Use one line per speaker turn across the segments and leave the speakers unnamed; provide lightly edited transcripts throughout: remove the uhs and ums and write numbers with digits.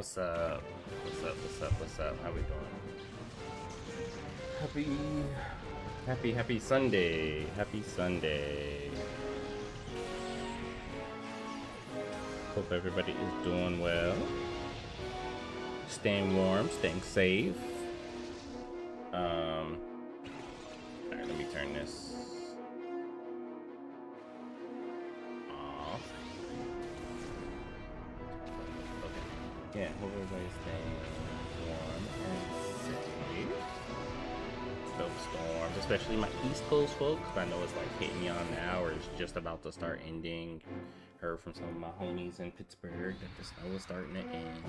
What's up? What's up? How we doing? Happy Sunday. Happy Sunday. Hope everybody is doing well. Staying warm, staying safe. Alright, let me turn this off. Okay. Yeah, hope everybody's staying warm and safe. Those storms, especially my East Coast folks. I know it's like hitting y'all now, or it's just about to start ending. Heard from some of my homies in Pittsburgh that the snow is starting to end,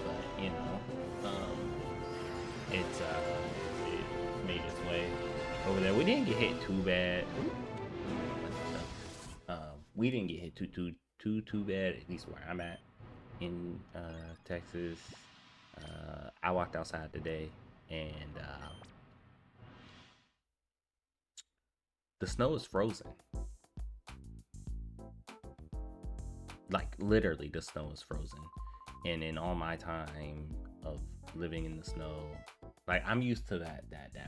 but it made its way over there. We didn't get hit too bad. We didn't get hit too bad. At least where I'm at in Texas. I walked outside today and the snow is frozen. Like literally, the snow is frozen. And in all my time of living in the snow, like I'm used to that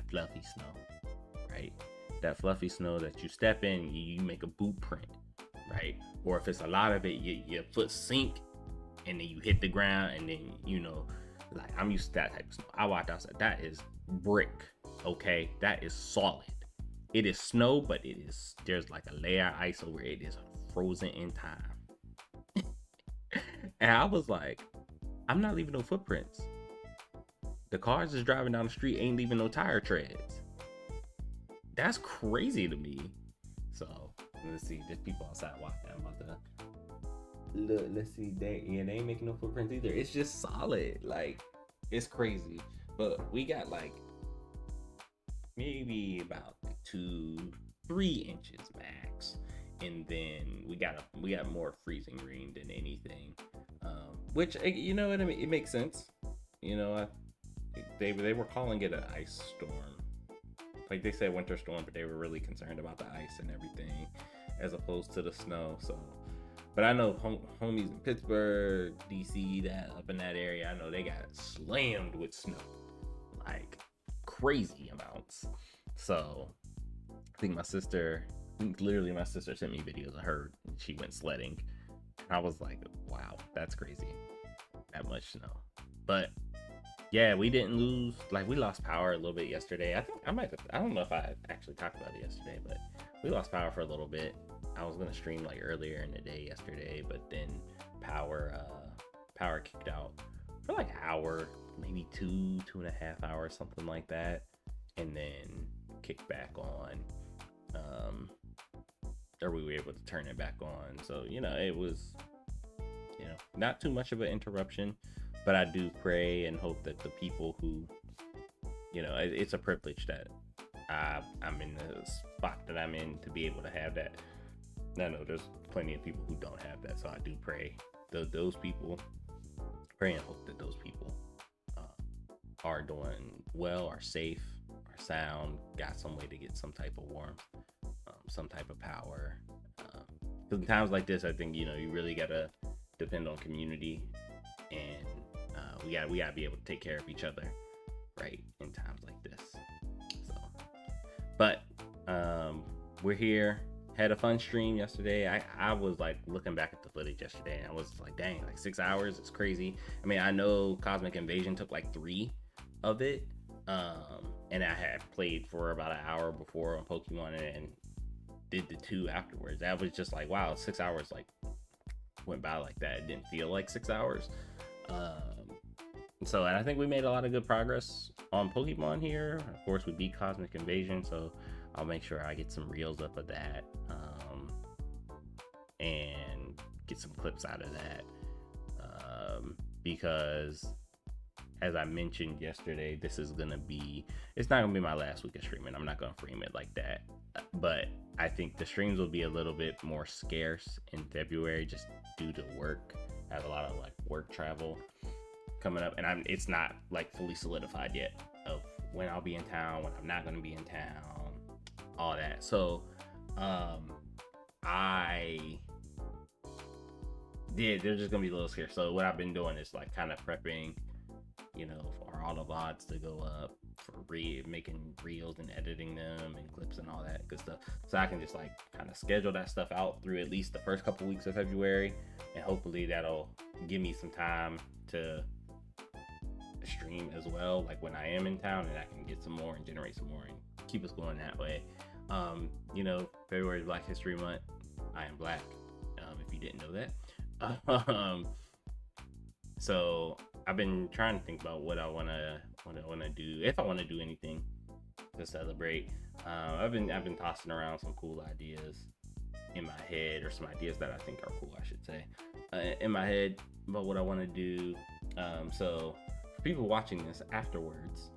fluffy snow, right? That fluffy snow that you step in, you make a boot print, right? Or if it's a lot of it, your foot sink, and then you hit the ground, and then like I'm used to that type of snow. I walked outside. That is brick, okay? That is solid. It is snow, but there's like a layer of ice over it. It is frozen in time. And I was like, I'm not leaving no footprints. The cars just driving down the street ain't leaving no tire treads. That's crazy to me. So let's see. There's people outside walking. I'm about to look. Let's see. They ain't making no footprints either. It's just solid. Like it's crazy. But we got like maybe about 2-3 inches max, and then we got more freezing rain than anything, which you know what I mean, it makes sense. They were calling it an ice storm, like they said winter storm, but they were really concerned about the ice and everything as opposed to the snow. So but I know homies in Pittsburgh, DC, that up in that area, I know they got slammed with snow, like crazy amounts. So I think my sister sent me videos of her. She went sledding. I was like, wow, that's crazy. That much snow. But yeah, we didn't lose. Like we lost power a little bit yesterday. I don't know if I actually talked about it yesterday, but we lost power for a little bit. I was gonna stream like earlier in the day yesterday, but then power kicked out for like an hour, maybe 2.5 hours, something like that, and then kicked back on. Or we were able to turn it back on. So it was not too much of an interruption, but I do pray and hope that the people who it's a privilege that I'm in the spot that I'm in to be able to have that. I know there's plenty of people who don't have that, so I do pray those people, pray and hope that those people are doing well, are safe, are sound, got some way to get some type of warmth, some type of power. Because in times like this, I think you really gotta depend on community, and we gotta be able to take care of each other, right, in times like this. So, but we're here. Had a fun stream yesterday. I was like looking back at the footage yesterday, and I was like, dang, like 6 hours, it's crazy. I mean, I know Cosmic Invasion took like 3 of it, and I had played for about an hour before on Pokemon and did the 2 afterwards. That was just like, wow, 6 hours like went by like that. It didn't feel like 6 hours. And I think we made a lot of good progress on Pokemon here. Of course, we beat Cosmic Invasion, so I'll make sure I get some reels up of that, and get some clips out of that, because as I mentioned yesterday, it's not gonna be my last week of streaming. I'm not gonna frame it like that, but I think the streams will be a little bit more scarce in February just due to work. I have a lot of like work travel coming up, and it's not like fully solidified yet of when I'll be in town, when I'm not going to be in town, all that. So Yeah, they're just gonna be a little scarce. So what I've been doing is like kind of prepping, for all the VODs to go up, for making reels and editing them and clips and all that good stuff. So I can just like kind of schedule that stuff out through at least the first couple weeks of February, and hopefully that'll give me some time to stream as well, like when I am in town, and I can get some more and generate some more and keep us going that way. February is Black History Month. I am black, if you didn't know that. So I've been trying to think about what I wanna do, if I want to do anything to celebrate. I've been tossing around some cool ideas in my head, or some ideas that I think are cool, I should say, in my head about what I want to do. So for people watching this afterwards,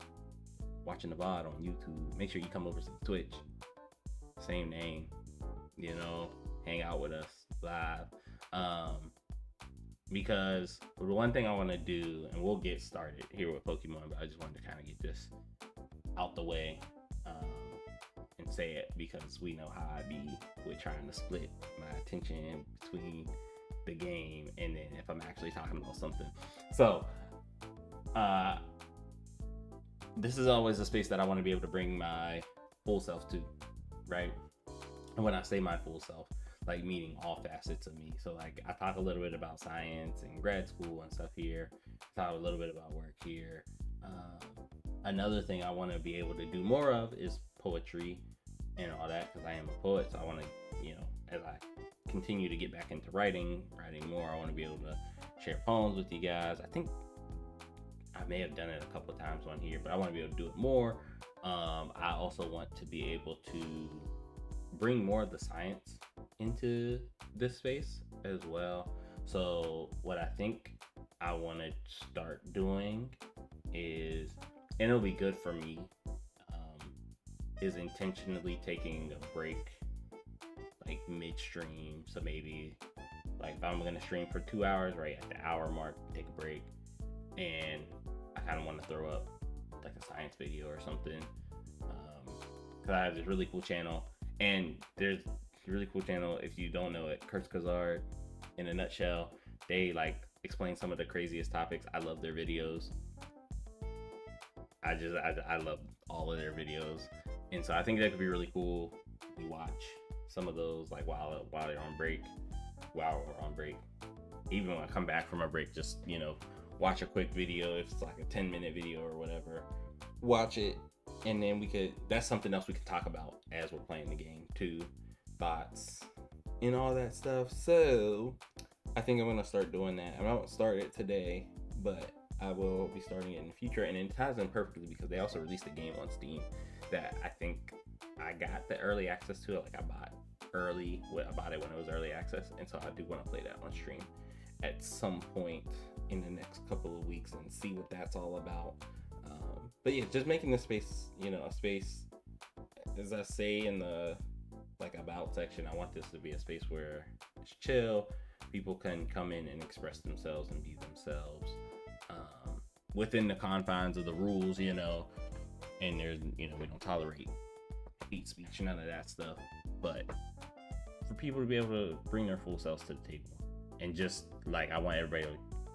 watching the VOD on YouTube, make sure you come over to Twitch, same name, hang out with us live. Because the one thing I want to do, and we'll get started here with Pokemon, but I just wanted to kind of get this out the way, and say it, because we know how I be with trying to split my attention between the game and then if I'm actually talking about something. So this is always a space that I want to be able to bring my full self to, right? And when I say my full self, like meaning all facets of me. So like I talk a little bit about science and grad school and stuff here, talk a little bit about work here. Another thing I want to be able to do more of is poetry and all that, because I am a poet. So I want to, as I continue to get back into writing more, I want to be able to share poems with you guys. I think I may have done it a couple of times on here, but I want to be able to do it more. I also want to be able to bring more of the science into this space as well. So what I think I want to start doing is, and it'll be good for me, is intentionally taking a break, like midstream. So maybe like if I'm gonna stream for 2 hours, right at the hour mark, take a break, and I kind of want to throw up like a science video or something, because I have this really cool channel, and there's a really cool channel, if you don't know it, Kurtz Kazard, in a nutshell. They like explain some of the craziest topics. I love their videos. I love all of their videos, and so I think that could be really cool. We watch some of those like while they're on break, while we're on break. Even when I come back from a break, just watch a quick video. If it's like a 10-minute video or whatever, watch it, and then that's something else we can talk about as we're playing the game too, thoughts and all that stuff. So I think I'm gonna start doing that. I won't start it today, but I will be starting it in the future. And it ties in perfectly because they also released a game on Steam that I think I got the early access to it. Like I bought it when it was early access, and so I do want to play that on stream at some point in the next couple of weeks and see what that's all about. But yeah, just making the space, a space, as I say in the like about section, I want this to be a space where it's chill. People can come in and express themselves and be themselves, within the confines of the rules, and there's, we don't tolerate hate speech, none of that stuff. But for people to be able to bring their full selves to the table, and just like I want everybody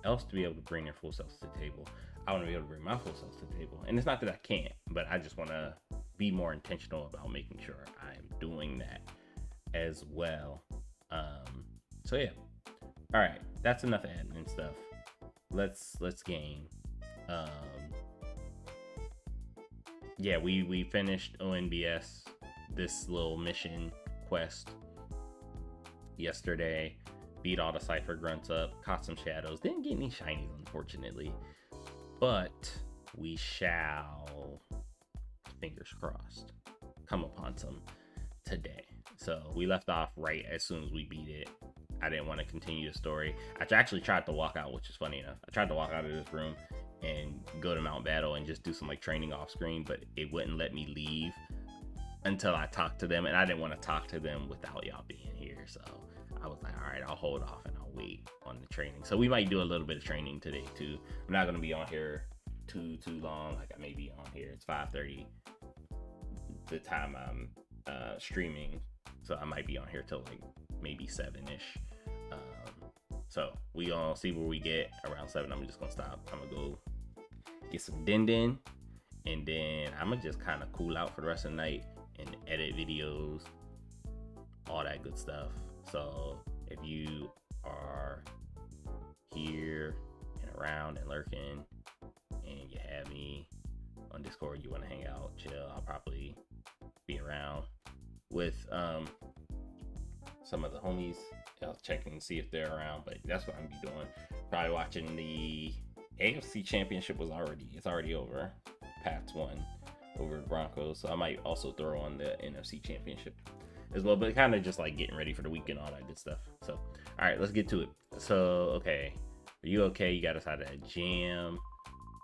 else to be able to bring their full selves to the table, I want to be able to bring my full self to the table. And it's not that I can't, but I just want to be more intentional about making sure I'm doing that as well. So yeah. All right, that's enough admin stuff. Let's game. Yeah, we finished ONBS, this little mission quest, yesterday. Beat all the Cypher grunts up, caught some shadows. Didn't get any shinies, unfortunately, but we shall, fingers crossed, come upon some today. So we left off right as soon as we beat it. I didn't want to continue the story. I actually tried to walk out, which is funny enough. I tried to walk out of this room and go to Mount Battle and just do some like training off screen, but it wouldn't let me leave until I talked to them, and I didn't want to talk to them without y'all being here. So I was like, all right, I'll hold off and I'll wait on the training. So we might do a little bit of training today too. I'm not going to be on here too long. Like I may be on here. It's 5:30 the time I'm streaming, so I might be on here till like maybe 7ish. So we gonna see where we get around 7. I'm just gonna stop. I'm gonna go get some din, and then I'm gonna just kind of cool out for the rest of the night and edit videos, all that good stuff. So if you are here and around and lurking and you have me on Discord, you want to hang out, chill, I'll probably be around with some of the homies. I'll check and see if they're around, but that's what I'm gonna be doing. Probably watching the AFC Championship. It's already over. Pats won over the Broncos, so I might also throw on the NFC Championship as well, but kind of just like getting ready for the weekend, all that good stuff. So all right, let's get to it. So okay, are you okay? You got us out of that jam.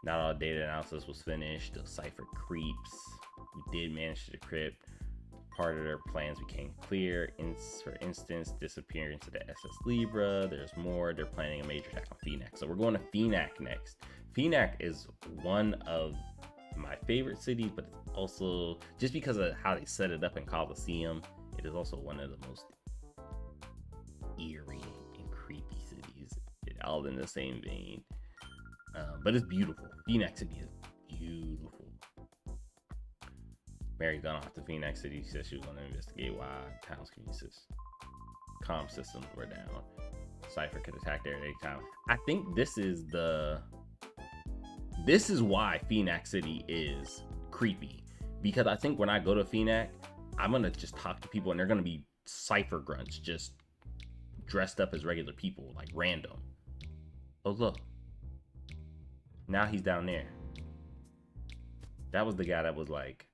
Not all data analysis was finished. The cipher creeps. We did manage to decrypt. Part of their plans became clear. For instance, disappearance of the SS Libra. There's more. They're planning a major attack on Phoenix. So we're going to Phoenix next. Phoenix is one of my favorite cities, but it's also, just because of how they set it up in Coliseum, it is also one of the most eerie and creepy cities, all in the same vein. But it's beautiful. Phoenix City is beautiful. Mary's gone off to Phoenix City. She said she was going to investigate why town's comm systems were down. Cypher could attack there at any time. I think this is why Phoenix City is creepy, because I think when I go to Phoenix, I'm gonna just talk to people and they're gonna be cipher grunts just dressed up as regular people, like random. Oh look, now he's down there. That was the guy that was like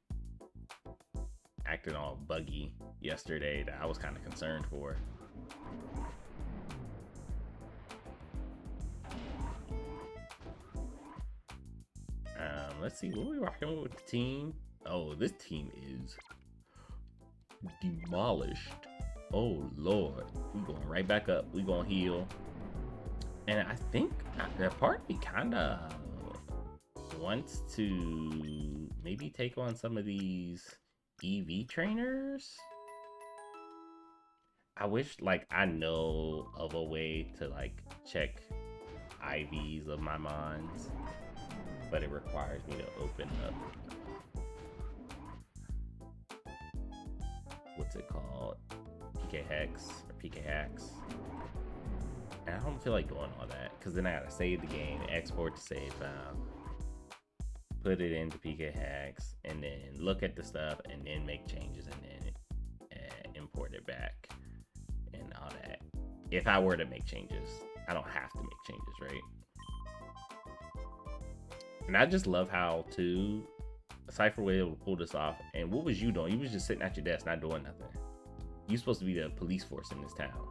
acting all buggy yesterday that I was kind of concerned for. Let's see what we rocking with the team. Oh, this team is demolished. Oh Lord, we going right back up. We gonna heal, and I think that part of me kind of wants to maybe take on some of these EV trainers. I wish like I know of a way to like check IVs of my mons, but it requires me to open up what's it called, PK Hex or PK Hacks, and I don't feel like doing all that because then I gotta save the game, export to save file, put it into PK Hacks, and then look at the stuff and then make changes and then import it back and all that. If I were to make changes, I don't have to make changes, right? And I just love how too Cypher was able to pull this off. And what was you doing? You was just sitting at your desk not doing nothing. You're supposed to be the police force in this town.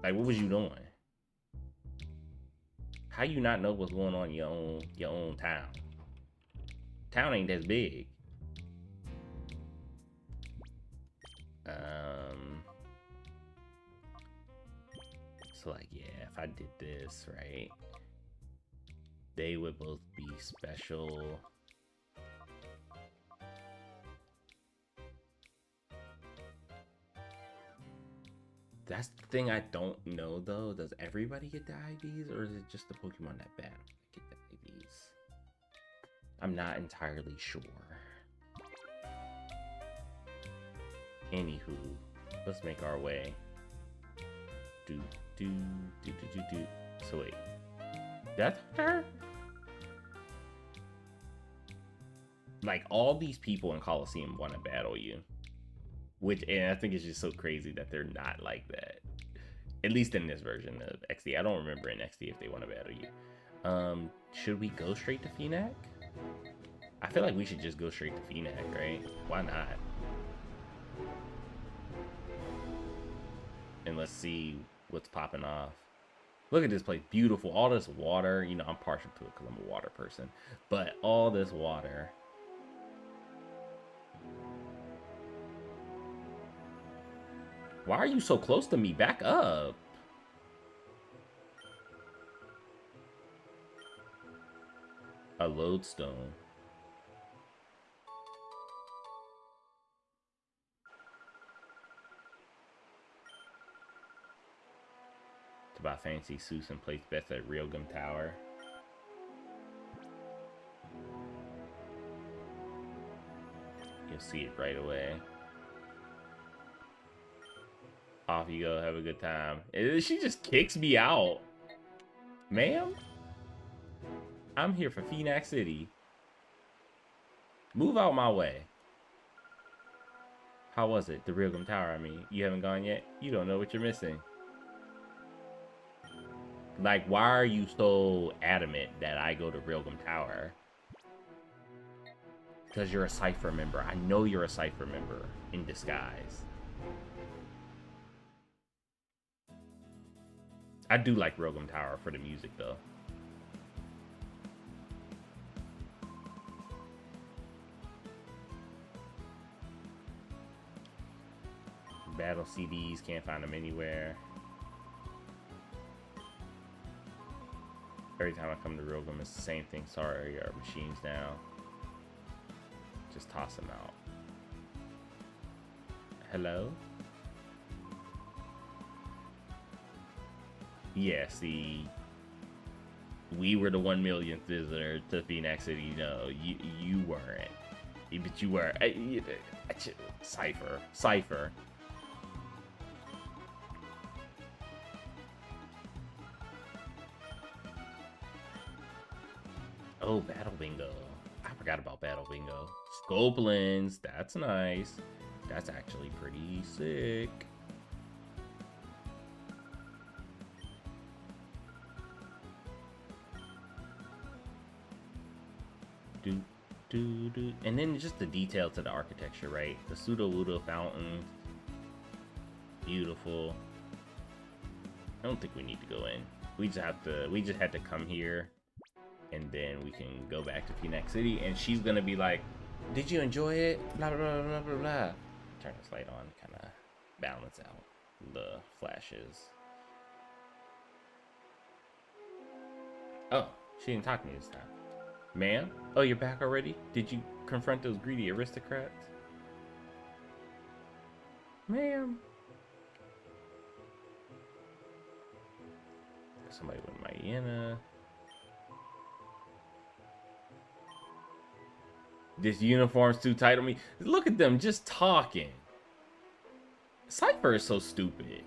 Like, what was you doing? How you not know what's going on in your own town? Town ain't as big. So like, yeah, if I did this right, they would both be special. That's the thing I don't know though. Does everybody get the IVs, or is it just the Pokemon that battle get the IVs? I'm not entirely sure. Anywho, let's make our way. Do. So wait, that's her? Like all these people in Coliseum want to battle you, and I think it's just so crazy that they're not like that. At least in this version of XD. I don't remember in XD if they want to battle you. Should we go straight to Phoenix? I feel like we should just go straight to Phoenix, right? Why not? And let's see what's popping off. Look at this place, beautiful. All this water, you know, I'm partial to it because I'm a water person, but all this water. Why are you so close to me? Back up. A lodestone. about fancy suits and place bets at Realgum Tower. You'll see it right away. Off you go, have a good time. She just kicks me out. Ma'am? I'm here for Phoenix City. Move out my way. How was it? The Realgum Tower, I mean. You haven't gone yet? You don't know what you're missing. Like, why are you so adamant that I go to Realgum Tower? Because you're a Cypher member. I know you're a Cypher member in disguise. I do like Realgum Tower for the music, though. Battle CDs, can't find them anywhere. Every time I come to Realgum, it's the same thing. Sorry, our machine's down. Just toss them out. Hello? Yeah, see, we were the 1 millionth visitor to Phoenix City. No, you weren't. But you were. Cypher. Oh, Battle Bingo. I forgot about Battle Bingo. Scopelins. That's nice. That's actually pretty sick. And then just the detail to the architecture, right? The pseudo-wudo fountain. Beautiful. I don't think we need to go in. We just had to come here, and then we can go back to Phoenix City, and she's gonna be like, did you enjoy it? Blah blah blah blah blah blah. Turn this light on, kinda balance out the flashes. Oh, she didn't talk to me this time. Ma'am? Oh, you're back already? Did you confront those greedy aristocrats? Ma'am? Somebody with my hyena. This uniform's too tight on me. Look at them just talking. Cypher is so stupid.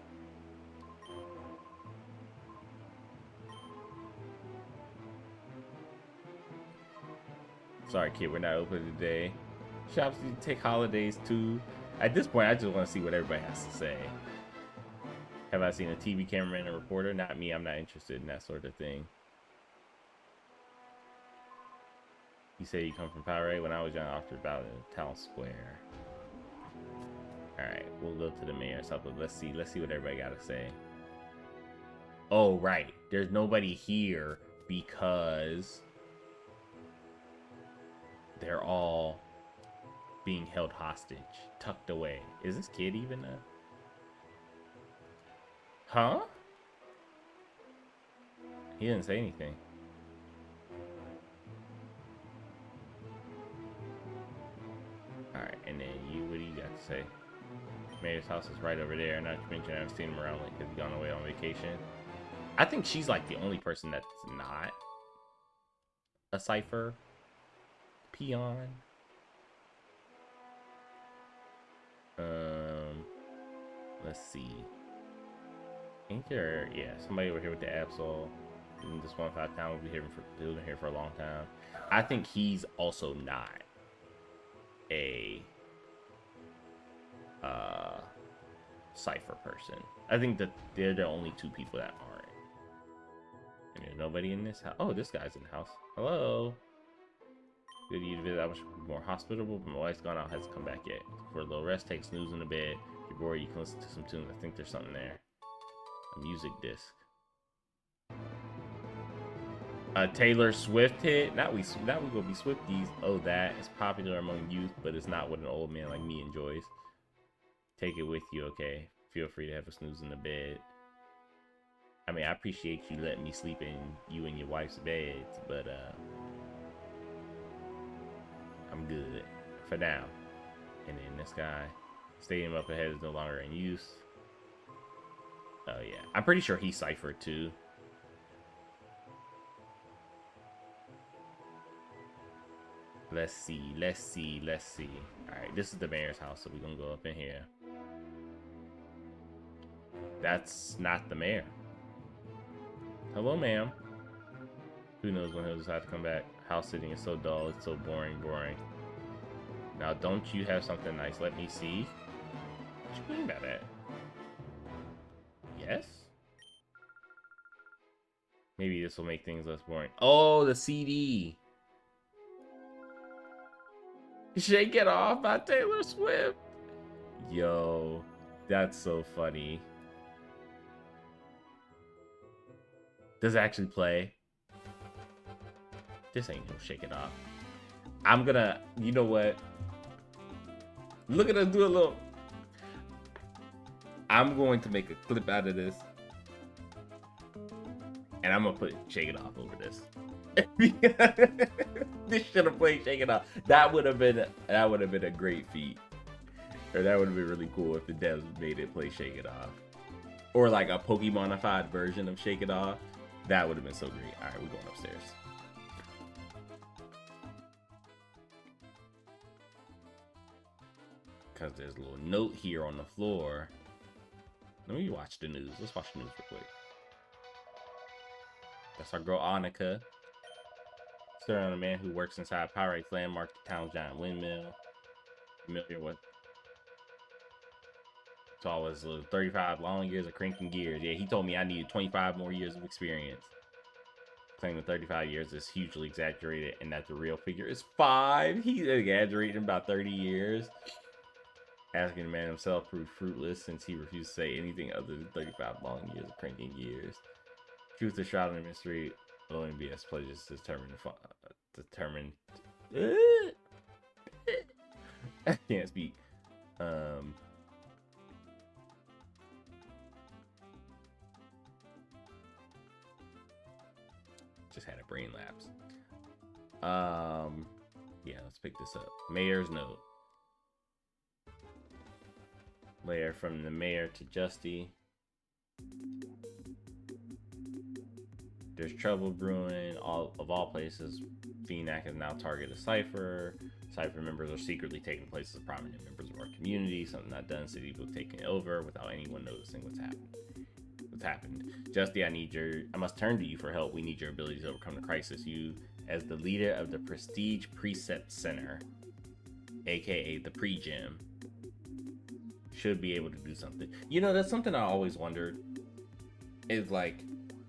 Sorry, kid, we're not open today. Shops take holidays too. At this point, I just want to see what everybody has to say. Have I seen a TV cameraman and reporter? Not me. I'm not interested in that sort of thing. You say you come from Powerade. When I was young, I offered about in Town Square. Alright, we'll go to the mayor's house, but let's see what everybody got to say. Oh, right. There's nobody here because they're all being held hostage, tucked away. Is this kid even a... Huh? He didn't say anything. Alright, and then you, what do you got to say? Mayor's house is right over there. Not to mention I haven't seen him around lately because he's gone away on vacation. I think she's like the only person that's not a Cypher peon. Let's see. Ain't there? Yeah, somebody over here with the Absol. This 1-5 town will be here for a long time. I think he's also not a Cypher person. I think that they're the only two people that aren't. And there's nobody in this house. Oh, this guy's in the house. Hello. Good of you to visit. I wish I could be more hospitable, but my wife's gone out, hasn't come back yet. For a little rest, take snooze in the bed. If you're bored, you can listen to some tunes. I think there's something there. A music disc. A Taylor Swift hit. Now we gonna be Swifties. Oh, that is popular among youth, but it's not what an old man like me enjoys. Take it with you, okay? Feel free to have a snooze in the bed. I mean, I appreciate you letting me sleep in you and your wife's beds, but I'm good for now. And then this guy, stadium up ahead is no longer in use. Oh yeah, I'm pretty sure he ciphered too. Let's see. All right, this is the mayor's house, so we're gonna go up in here. That's not the mayor. Hello, ma'am. Who knows when he'll decide to come back? House sitting is so dull. It's so boring. Now, don't you have something nice? Let me see. What you mean by that? Yes? Maybe this will make things less boring. Oh, the CD. Shake It Off by Taylor Swift. Yo, that's so funny. Does it actually play? This ain't no Shake It Off. I'm gonna, you know what? Look at us do a little. I'm going to make a clip out of this. And I'm gonna put Shake It Off over this. This should have played Shake It Off. That would have been a great feat. Or that would have been really cool if the devs made it play Shake It Off. Or like a Pokemonified version of Shake It Off. That would have been so great. Alright, we're going upstairs. Because there's a little note here on the floor. Let me watch the news. Let's watch the news real quick. That's our girl Annika. Story on a man who works inside Pyrex Landmark, the town's giant windmill. Familiar with? It's always 35 long years of cranking gears. Yeah, he told me I needed 25 more years of experience. Claiming 35 years is hugely exaggerated and that the real figure is 5. He's exaggerating about 30 years. Asking the man himself proved fruitless since he refused to say anything other than 35 long years of cranking gears. Truth is shrouded in mystery. OMBS pledges determined. I can't speak. Just had a brain lapse. Yeah, let's pick this up. Mayor's note. Letter from the mayor to Justy. There's trouble brewing. All places, Phoenix is now targeted Cypher. Cypher members are secretly taking places of prominent members of our community. Something not done. City book taking it over without anyone noticing what's happened. Justy, I must turn to you for help. We need your ability to overcome the crisis. You, as the leader of the Prestige Precept Center, aka the Pre-Gym, should be able to do something. You know, that's something I always wondered. Is like,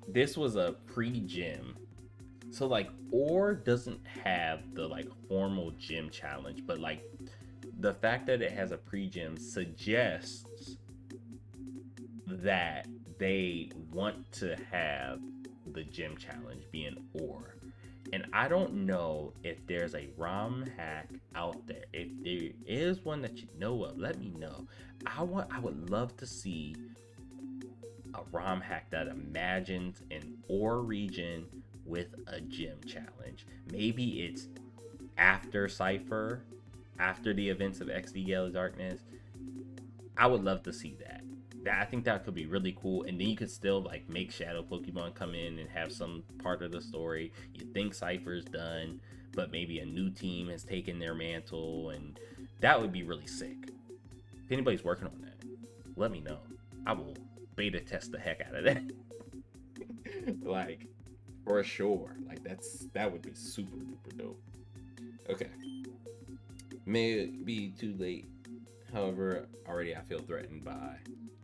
this was a pre-gym, so like Ore doesn't have the like formal gym challenge, but like the fact that it has a pre-gym suggests that they want to have the gym challenge being Ore. And I don't know if there's a ROM hack out there. If there is one that you know of, let me know. I would love to see a ROM hack that imagines an Ore region with a gym challenge. Maybe it's after Cypher, after the events of XD Gale of Darkness. I would love to see that. I think that could be really cool, and then you could still like make Shadow Pokemon come in and have some part of the story. You think Cypher's done, but maybe a new team has taken their mantle, and that would be really sick. If anybody's working on that, let me know. I will beta test the heck out of that. Like, for sure. Like, that would be super duper dope. Okay. May it be too late. However, already I feel threatened by.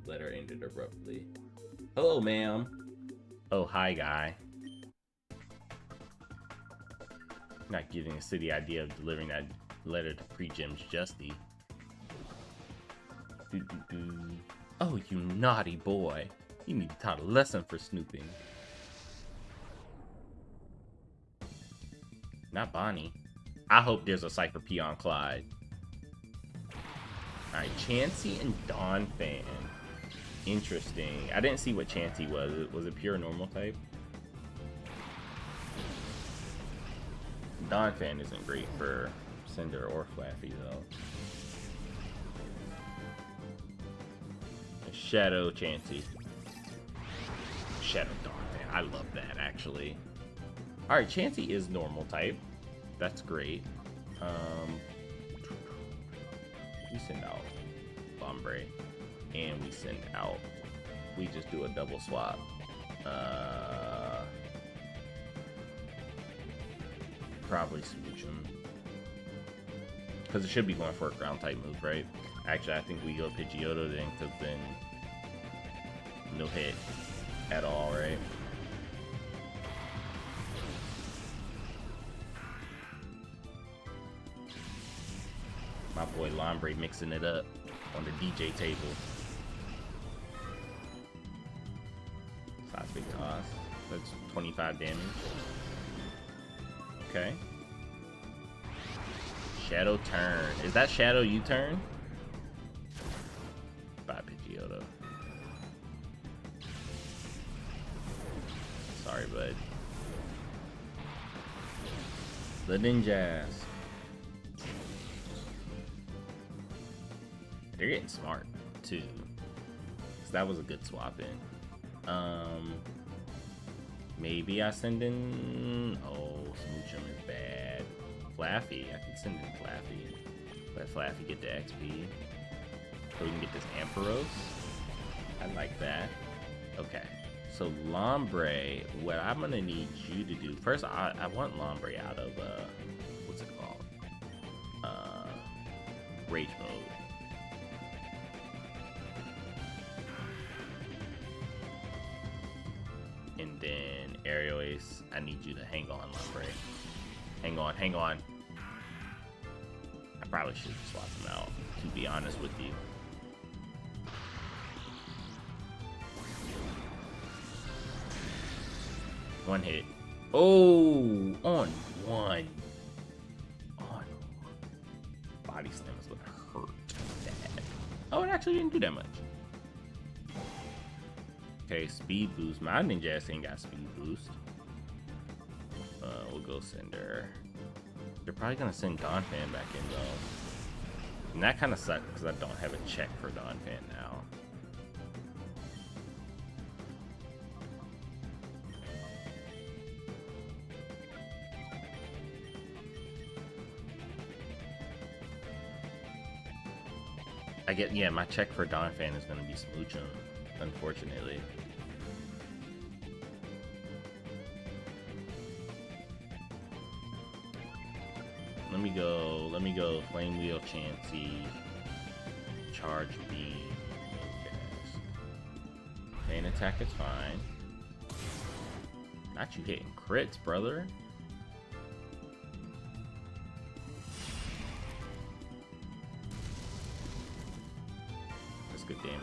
Letter ended abruptly. Hello, ma'am. Oh, hi, guy. Not giving the city idea of delivering that letter to Pre-Gym's Justy. Oh, you naughty boy. You need to be taught a lesson for snooping. Not Bonnie. I hope there's a Cypher P on Clyde. Alright, Chansey and Donphan. Interesting. I didn't see what Chansey was. Was it pure normal type? Donphan isn't great for Cinder or Flaffy though. Shadow Chansey. Shadow Donphan. I love that, actually. Alright, Chansey is normal type. That's great. We send out Lombre. And we send out... We just do a double swap. Probably Smooch him. Because it should be going for a ground type move, right? Actually, I think we go Pidgeotto then, because then no hit at all, right? My boy Lombre mixing it up on the DJ table. Size big toss. That's 25 damage. Okay. Shadow turn. Is that Shadow U-turn? Bye, Pidgeotto. Sorry, bud. The ninjas. They're getting smart, too. So that was a good swap in. Maybe I send in... Oh, Smoochum is bad. Flaffy. I could send in Flaffy. Let Flaffy get the XP. So we can get this Ampharos. I like that. Okay. So Lombre, what I'm going to need you to do... First, I want Lombre out of... what's it called? Rage mode. And then Aerial Ace, I need you to hang on, Lombre. Hang on, hang on. I probably should swap him out, to be honest with you. One hit. Oh, on one. On one. Body Slam is gonna hurt bad. Oh, it actually didn't do that much. Okay, speed boost. My ninja ass ain't got speed boost. We'll go Cinder. They're probably gonna send Donphan back in though. And that kind of sucks because I don't have a check for Donphan now. I get, yeah, my check for Donphan is gonna be Smoochum, unfortunately. Let me go Flame Wheel, Chansey, Charge Beam, Moongas. Pain attack is fine. Not you hitting crits, brother. That's good damage.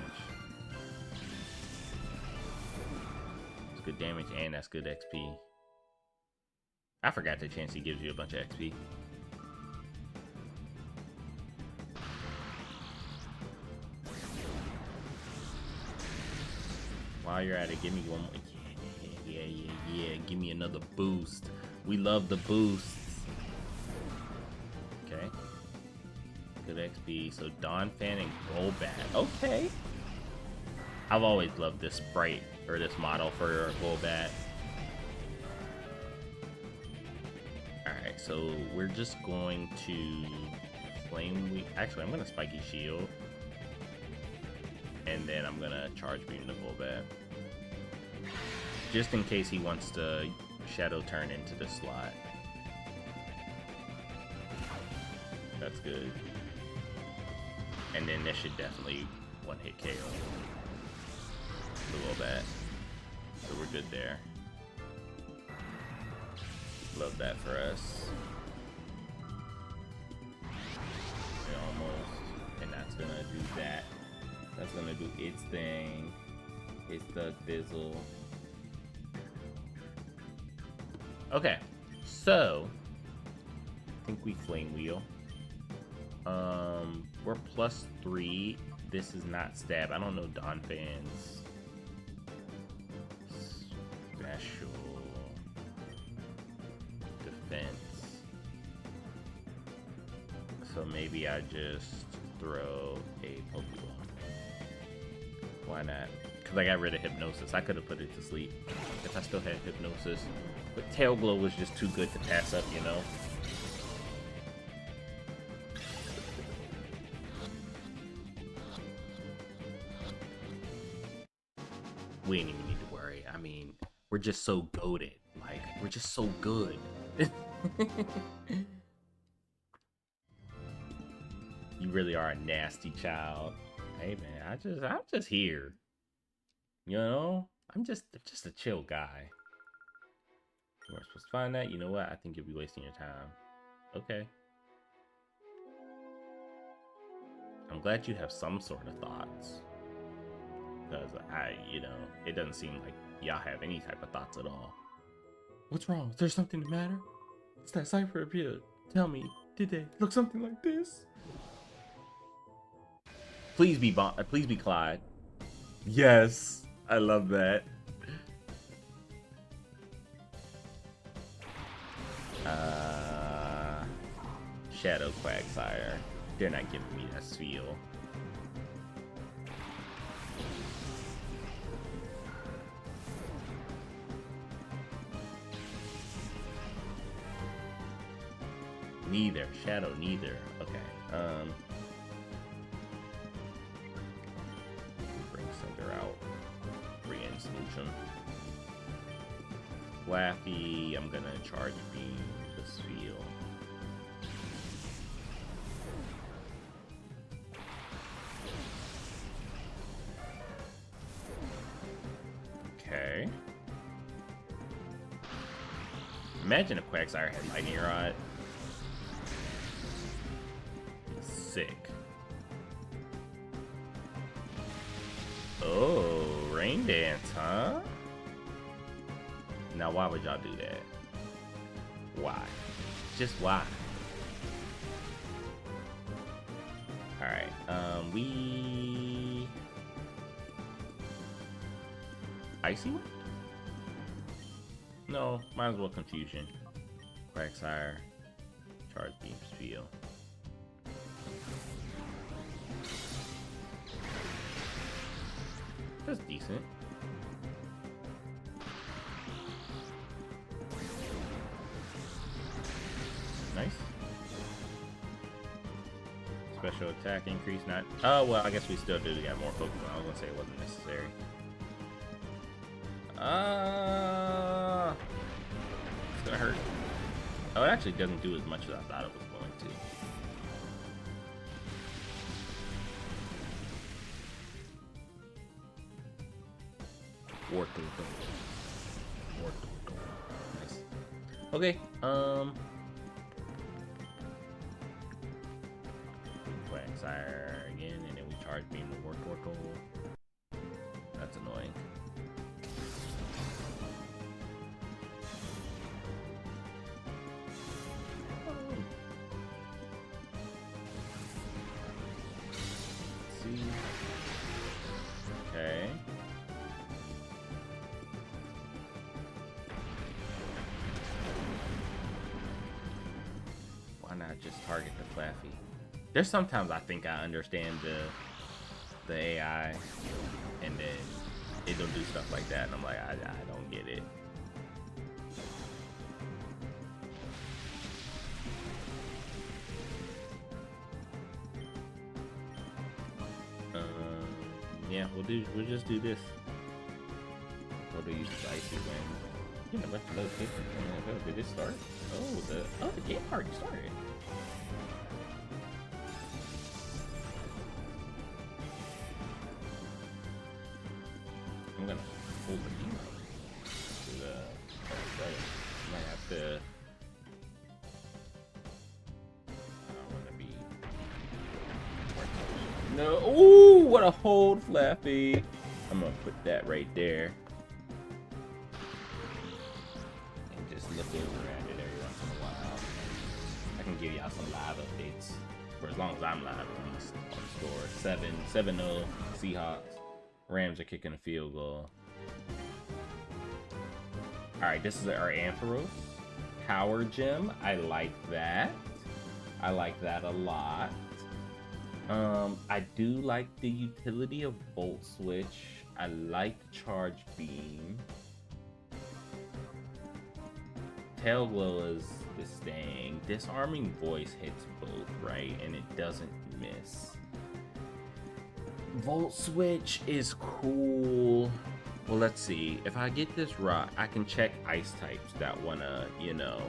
That's good damage and that's good XP. I forgot that Chansey gives you a bunch of XP. While you're at it, give me one more. Yeah. Give me another boost. We love the boosts. Okay. Good XP. So Donphan and Golbat. Okay. I've always loved this sprite or this model for Golbat. Alright, so we're just going to Flame. Actually, I'm going to Spiky Shield. And then I'm gonna Charge Beam the Golbat. Just in case he wants to Shadow Turn into the slot. That's good. And then this should definitely one-hit KO the Golbat. So we're good there. Love that for us. We almost. And that's gonna do that. That's gonna do its thing. It's the Thizzle. Okay, so I think we Flame Wheel. We're +3. This is not stab. I don't know Donphan's special defense. So maybe I just throw a Pokeball. Why not? Because I got rid of hypnosis. I could have put it to sleep if I still had hypnosis. But Tail Glow was just too good to pass up, you know? We ain't even need to worry. I mean, we're just so goated. Like, we're just so good. You really are a nasty child. Hey man, I'm just here. You know? I'm just a chill guy. You weren't supposed to find that? You know what? I think you'll be wasting your time. Okay. I'm glad you have some sort of thoughts. Because it doesn't seem like y'all have any type of thoughts at all. What's wrong? Is there something the matter? It's that cipher appeared. Tell me, did they look something like this? Please be Clyde. Yes, I love that. Shadow Quagsire. They're not giving me that feel. Neither. Shadow, neither. Okay. Bring Cinder out. Regain solution. Flaffy, I'm gonna charge beam this field. Okay. Imagine if Quagsire had Lightning Rod. Sick. Oh, Rain Dance, huh? Now, why would y'all do that? Why? Just why? Alright, we... Icy Wind? No, might as well Confusion. Quagsire. Charge Beam Spiel. That's decent. Nice. Special attack increase, not... Oh, well, I guess we still do got more Pokemon. I was gonna say it wasn't necessary. It's gonna hurt. Oh, it actually doesn't do as much as I thought it was going to. Nice. Okay, Quagsire again, and then we charge beam the Wartortle. That's annoying. Let's see. Okay. Why not just target the Flaffy? There's sometimes I think I understand the AI, and then it'll do stuff like that, and I'm like, I don't get it. Yeah, we'll just do this. We'll use the Icy Wind. Yeah, a bunch of notifications. Did it start? Oh, the game already started. I'm gonna hold the beam up. Might have to. I don't want to be. No. Ooh, what a hold, Flappy. I'm gonna put that right there. And just look over at it every once in a while. I can give y'all some live updates. For as long as I'm live, at least. On the score. 7-0 Seahawks. Rams are kicking a field goal. Alright, this is our Ampharos. Power Gem. I like that. I like that a lot. I do like the utility of Volt Switch I like Charge Beam. Tail Glow is staying. Disarming Voice hits both, right? And it doesn't miss. Volt Switch is cool. Well, let's see. If I get this right, I can check ice types that wanna, you know,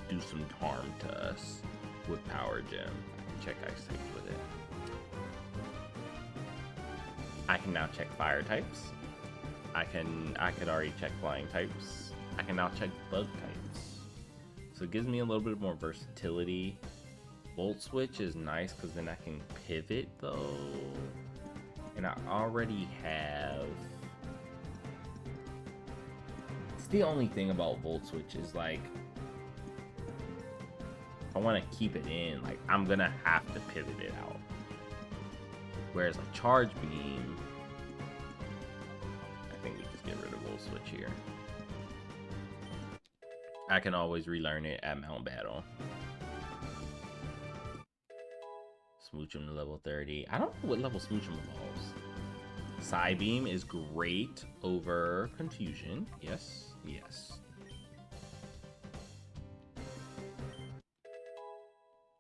do some harm to us with Power Gem. I can check ice types with it. I can now check fire types. I could already check flying types. I can now check bug types. So it gives me a little bit more versatility. Volt Switch is nice because then I can pivot though. And I already have... It's the only thing about Volt Switch is like, if I want to keep it in, like I'm gonna have to pivot it out. Whereas like Charge Beam, I think we just get rid of Volt Switch here. I can always relearn it at Mount Battle. Smoochum to level 30. I don't know what level Smoochum evolves. Psybeam is great over Confusion. Yes, yes.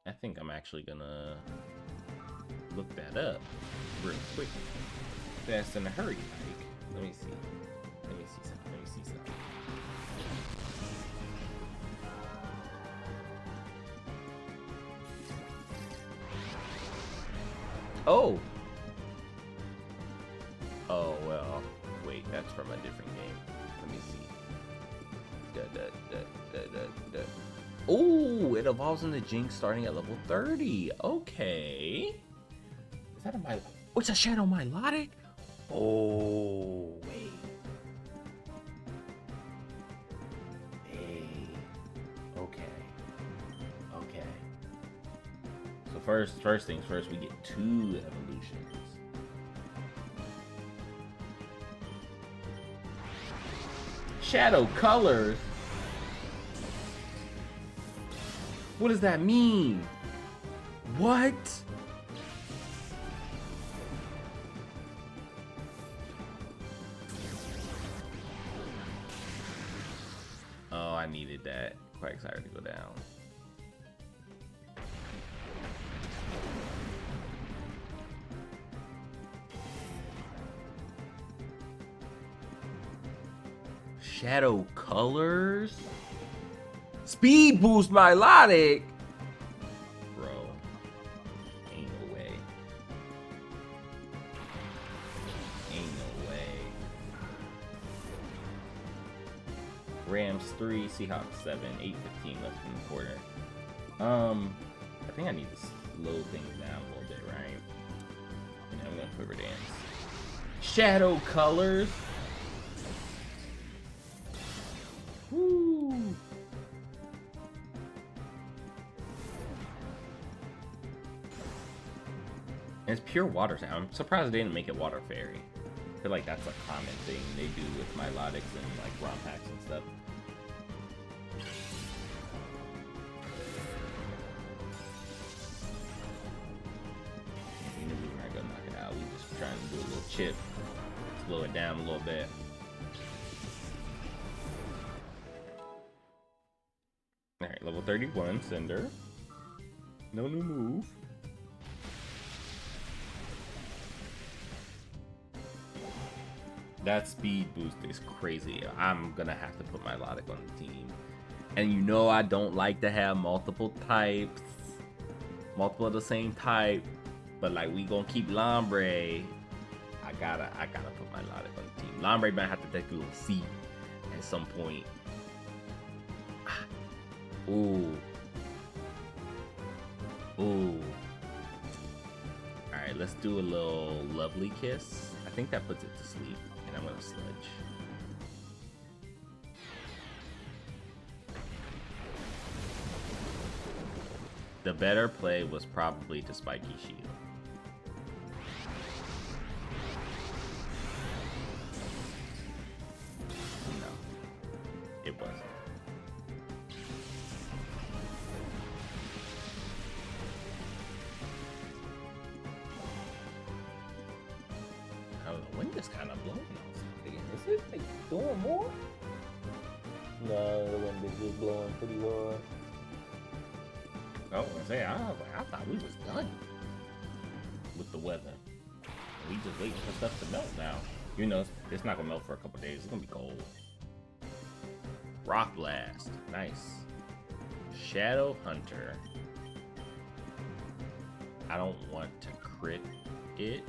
I think I'm actually gonna look that up real quick. Fast in a hurry, like. Let me see. Let me see something. Let me see something. Oh! Oh, well. Wait, that's from a different game. Let me see. Oh, it evolves into Jinx starting at level 30. Okay. Is that a Milotic? Oh, it's a Shadow Milotic? Oh, wait. Hey. Okay. Okay. So first things first, we get 2 evolutions. Shadow colors? What does that mean? What? Oh, I needed that Quagsire to go down. Shadow colors? Speed boost Milotic? Bro. Ain't no way. Ain't no way. Rams 3, Seahawks 7, 8:15 left in the quarter. I think I need to slow things down a little bit, right? And I'm gonna quiver dance. Shadow colors? Woo! And it's pure water sound. I'm surprised they didn't make it water fairy. I feel like that's a common thing they do with Milotics and like ROM packs and stuff. We knew we weren't gonna knock it out. We just trying to do a little chip, slow it down a little bit. Alright, level 31, Cinder. No new move. That speed boost is crazy. I'm gonna have to put my Milotic on the team. And you know I don't like to have multiple types. Multiple of the same type. But like we gonna keep Lombre. I gotta put my Milotic on the team. Lombre might have to take a little seat at some point. Ooh. Ooh. Alright, let's do a little lovely kiss. I think that puts it to sleep. And I'm gonna sludge. The better play was probably to Spiky Shield. No. It wasn't. I don't know, when just kind of blowing outside again. Is it like doing more? No, the wind is just blowing pretty hard. I was gonna say, I thought we was done with the weather. We just waiting for stuff to melt now. You know, it's not gonna melt for a couple days. It's gonna be cold. Rock Blast, nice. Shadow Hunter. I don't want to crit it.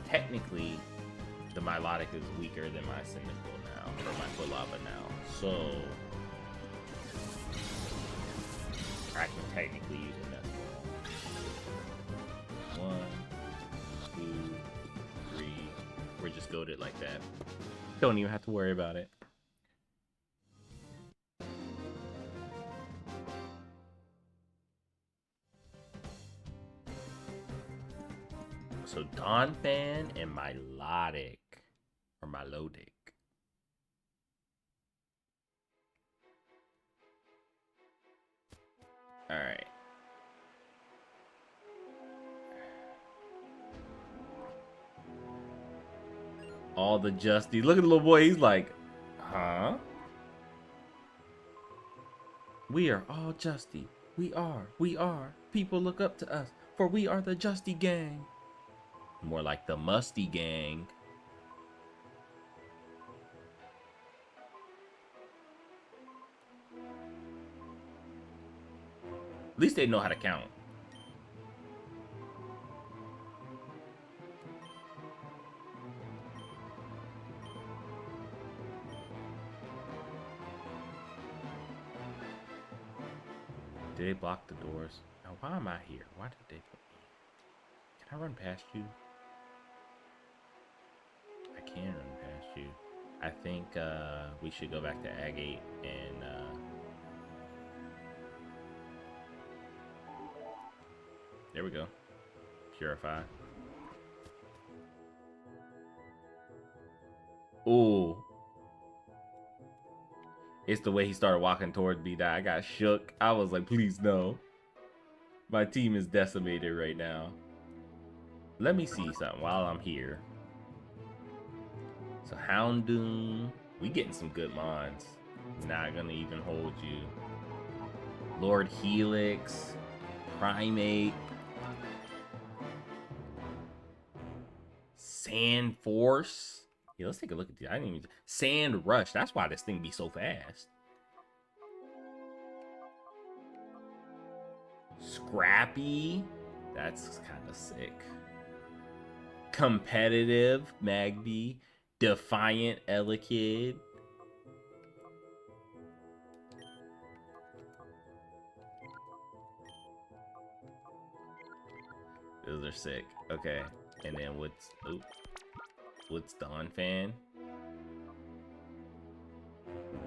Technically, the Milotic is weaker than my Cynical now, or my Foot Lava now. So I can technically use a Nest Ball. 1, 2, 3. We're just goated like that. Don't even have to worry about it. So Donphan and Milotic, or Milotic. All right. All the Justy. Look at the little boy. He's like, huh? We are all Justy. We are. People look up to us, for we are the Justy gang. More like the Musty gang. At least they know how to count. Did they block the doors? Now, why am I here? Why did they put me? Can I run past you? I can run past you. I think we should go back to Agate and there we go. Purify. Ooh. It's the way he started walking towards me that I got shook. I was like, please no. My team is decimated right now. Let me see something while I'm here. So Houndoom. We getting some good mons. Not gonna even hold you. Lord Helix. Primate. Sand Force. Yeah, let's take a look at these. I didn't even Sand Rush. That's why this thing be so fast. Scrappy. That's kind of sick. Competitive Magby. Defiant Elekid. Those are sick. Okay. And then what's Donphan?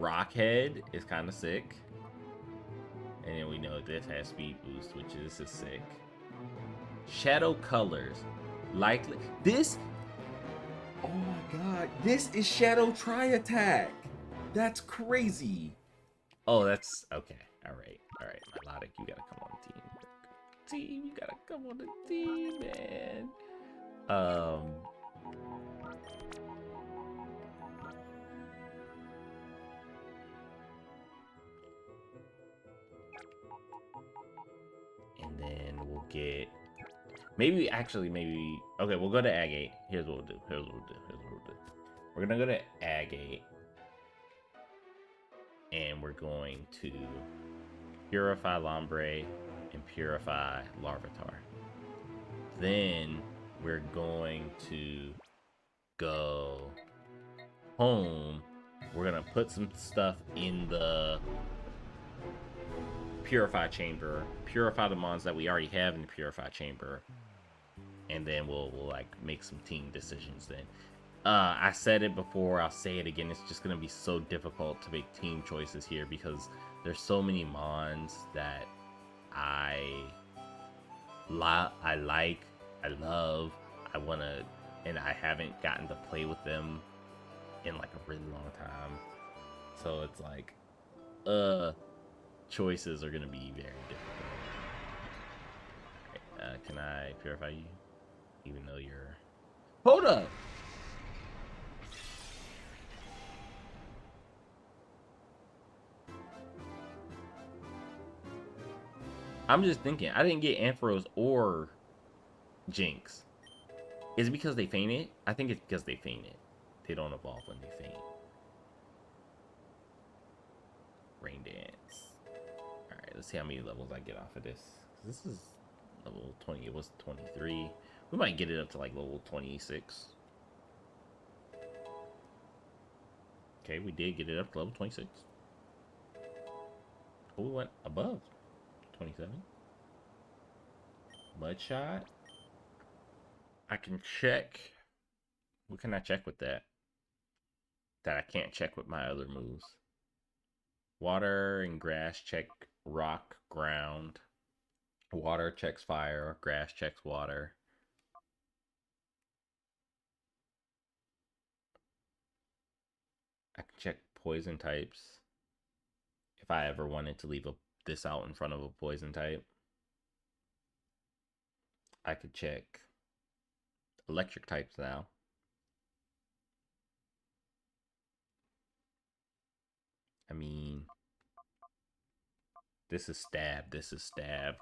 Rockhead is kind of sick. And then we know this has speed boost, which is sick. Shadow Colors. Likely. This. Oh my god. This is Shadow Tri-Attack. That's crazy. Oh, that's okay. Alright. Alright. Milotic, you gotta come on the team. You gotta come on the team, man. And then we'll get maybe okay, we'll go to Agate. Here's what we'll do. We're gonna go to Agate and we're going to purify Lombre and purify Larvitar. Then we're going to go home. We're gonna put some stuff in the purify chamber, purify the mons that we already have in the purify chamber, and then we'll like make some team decisions then. I said it before, I'll say it again, it's just gonna be so difficult to make team choices here because there's so many mons that I like, I love, I wanna, and I haven't gotten to play with them in like a really long time. So it's like, choices are gonna be very difficult. Right, can I purify you? even though you're. Hold up. I'm just thinking. I didn't get Ampharos or Jinx. Is it because they fainted? I think it's because they fainted. They don't evolve when they faint. Rain Dance. Alright, let's see how many levels I get off of this. This is level 20. It was 23. We might get it up to like level 26. Okay, we did get it up to level 26. Oh, we went above 27. Mudshot. I can check. What can I check with that? That I can't check with my other moves. Water and grass check rock, ground. Water checks fire. Grass checks water. I can check poison types. If I ever wanted to leave this out in front of a poison type. I could check electric types now. I mean, this is stab. This is stab.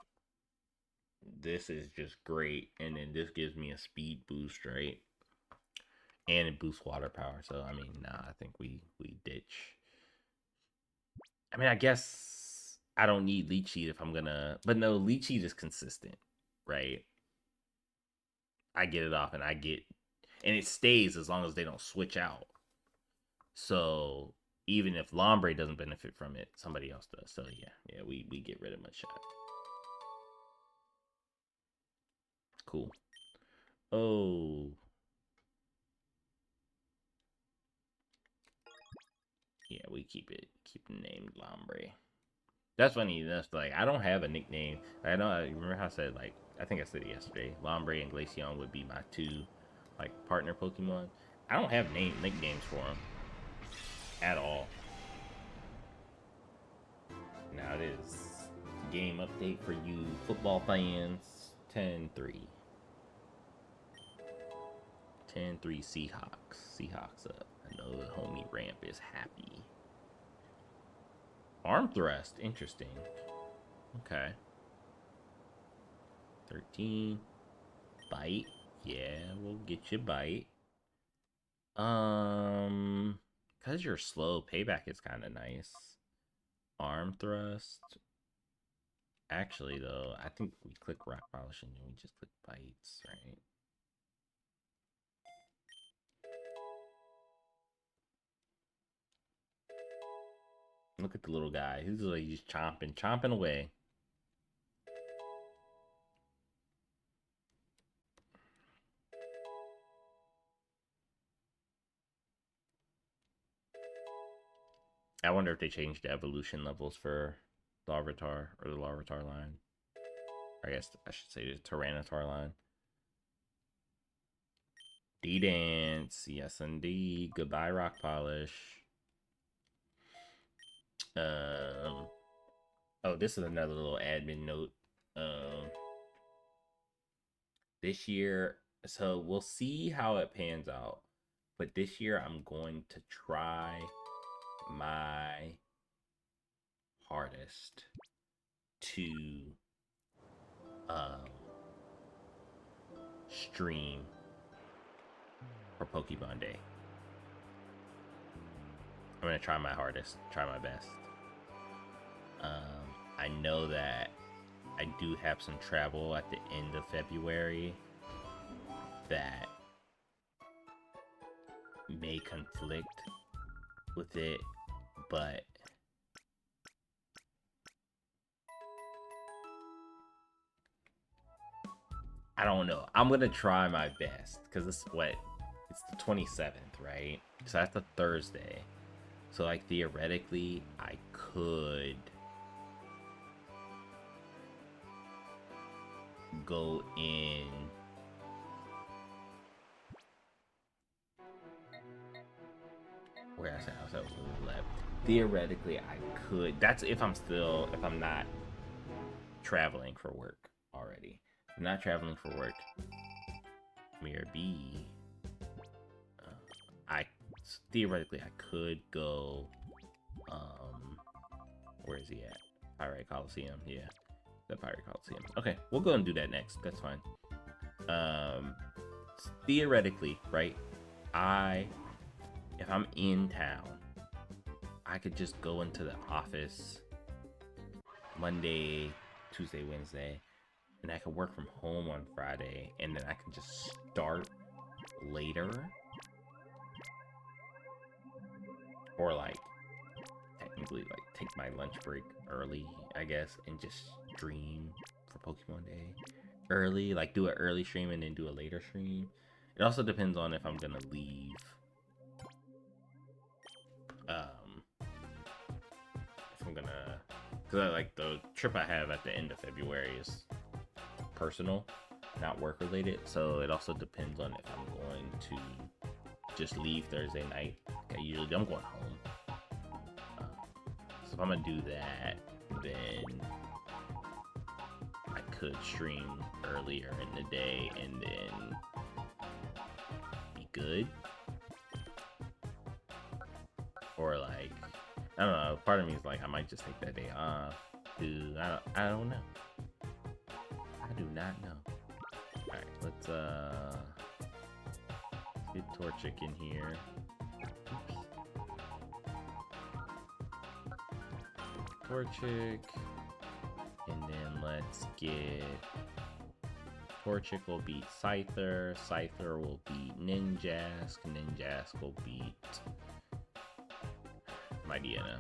This is just great. And then this gives me a speed boost, right? And it boosts water power. So, I mean, nah, I think we ditch. I mean, I guess I don't need Leech Seed if I'm gonna. But no, Leech Seed is consistent, right? I get it off and I get. And it stays as long as they don't switch out. So, even if Lombre doesn't benefit from it, somebody else does. So, yeah, we get rid of Mudshot. Cool. Oh. Yeah, we keep it named Lombre. That's funny. That's like I don't have a nickname. I know. I remember how I said like I think I said it yesterday. Lombre and Glaceon would be my two like partner Pokemon. I don't have nicknames for them at all. Now it is game update for you football fans. 10-3. 10-3 Seahawks. Seahawks up. I know the homie Ramp is happy. Arm thrust. Interesting. Okay. 13. Bite. Yeah, we'll get you bite. Because you're slow, payback is kind of nice. Arm thrust. Actually, though, I think we click rock polish and then we just click bites, right? Look at the little guy. He's like he's chomping away. I wonder if they changed the evolution levels for Larvitar or the Larvitar line. I guess I should say the Tyranitar line. D-Dance. Yes, indeed. Goodbye, Rock Polish. Oh, this is another little admin note. This year, so we'll see how it pans out. But this year, I'm going to try my hardest to stream for Pokemon Day. I'm gonna try my hardest, try my best. I know that I do have some travel at the end of February that may conflict with it, but I don't know. I'm gonna try my best because it's the 27th, right? So that's a Thursday. So like theoretically, I could go in where I said I was left. Theoretically, I could. That's if I'm not traveling for work already. If I'm not traveling for work. Mirror B. I theoretically I could go. Where is he at? Pirate Coliseum. Yeah, the Pirate Coliseum. Okay, we'll go and do that next. That's fine. Theoretically, right? If I'm in town, I could just go into the office Monday, Tuesday, Wednesday, and I could work from home on Friday, and then I can just start later, or like technically like take my lunch break early, I guess, and just stream for Pokemon Day early, like do an early stream and then do a later stream. It also depends on if I'm gonna leave. If I'm gonna, because like the trip I have at the end of February is personal, not work related. So it also depends on if I'm going to just leave Thursday night. Okay, usually I'm going home. So if I'm gonna do that, then I could stream earlier in the day and then be good. Or like, I don't know, part of me is like, I might just take that day off. Dude, I don't know. I do not know. Alright, let's get Torchic in here. Oops. Torchic. And then let's get Torchic will beat Scyther. Scyther will beat Ninjask. Ninjask will beat Mightyena.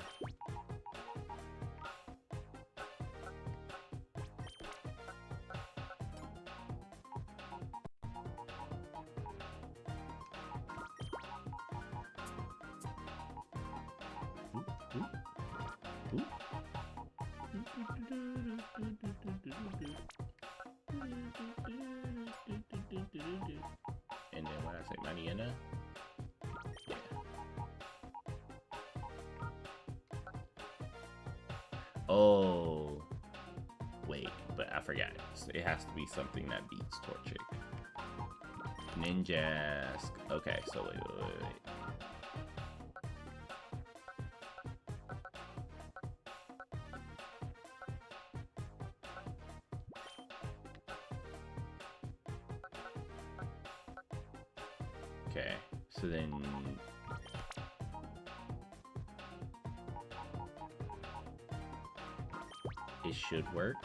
And then what I say, Mightyena? Yeah. Oh, wait, but I forgot. It has to be something that beats Torchic. Ninjask. Okay, so wait. Okay, so then it should work.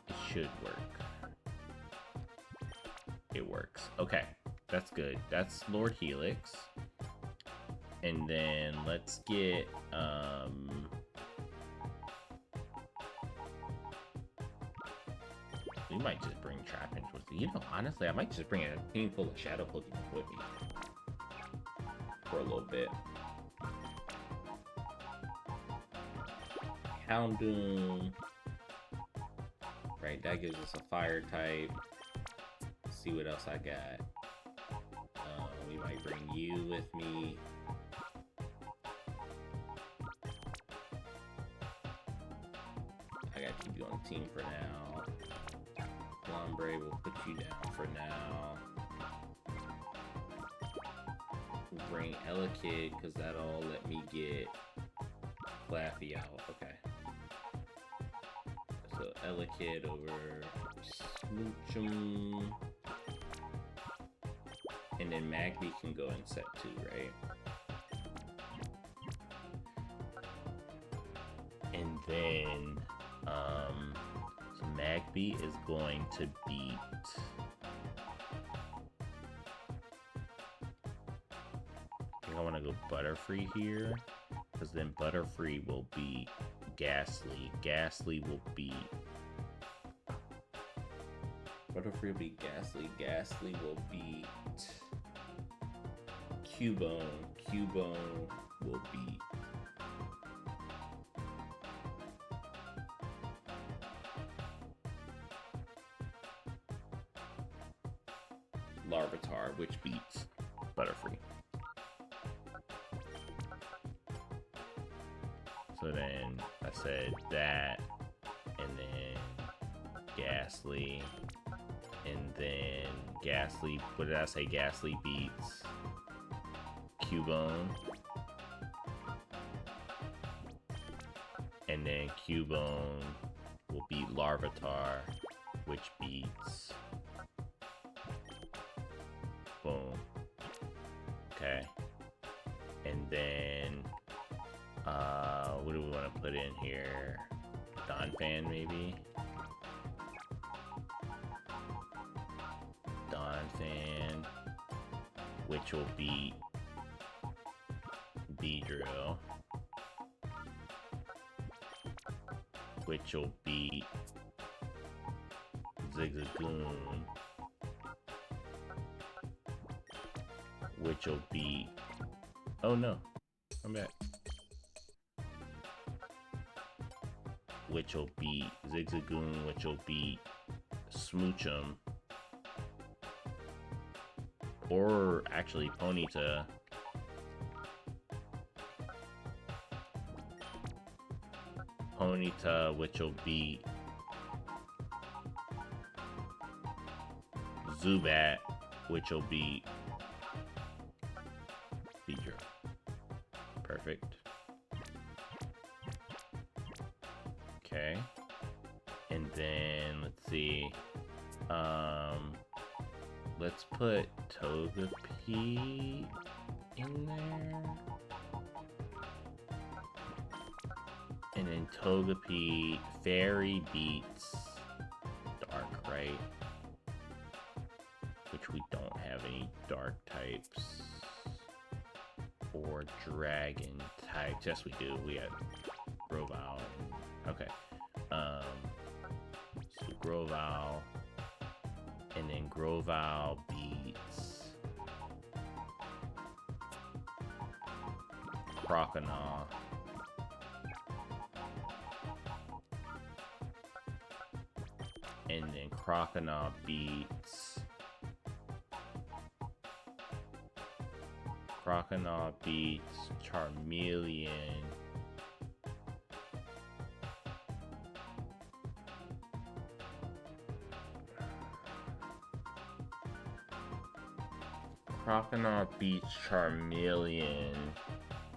It should work. It works. Okay, that's good. That's Lord Helix. And then let's get we might just bring Trapinch with me. You know, honestly, I might just bring a team full of Shadow Pokemon with me for a little bit. Houndoom. Right, that gives us a fire type. Let's see what else I got. We might bring you with me. I gotta keep you on the team for now. Lombre will put you down for now. We'll bring Elekid because that'll let me get Flaffy out. Okay. So Elekid over Smoochum. And then Magby can go in set 2, right? And then so Magby is going to beat I think I want to go Butterfree here, because then Butterfree will beat Ghastly. Ghastly will beat Butterfree will beat Ghastly. Ghastly will beat Cubone. Cubone will beat Larvitar, which beats Butterfree. So then I said that, and then Ghastly. And then Ghastly, what did I say? Ghastly beats Cubone. And then Cubone will beat Larvitar, which beats... Boom. Okay. And then, what do we want to put in here? Donphan, maybe? Donphan, which will beat Beedrill, which will beat Zigzagoon, which will beat... Oh no, I'm back. Which will beat Zigzagoon, which will beat Smoochum. Or actually Ponyta. Ponyta, which will beat Zubat, which will beat Beedrill. Perfect. Okay. And then let's see. Let's put Togepi in there. And then Togepi, Fairy beats Dark, right? Which we don't have any Dark types. Or Dragon types. Yes, we do. We have Grovyle. Okay. So Grovyle. And then Grovyle beats Croconaw. And then Croconaw beats Charmeleon. Croconaw beats Charmeleon.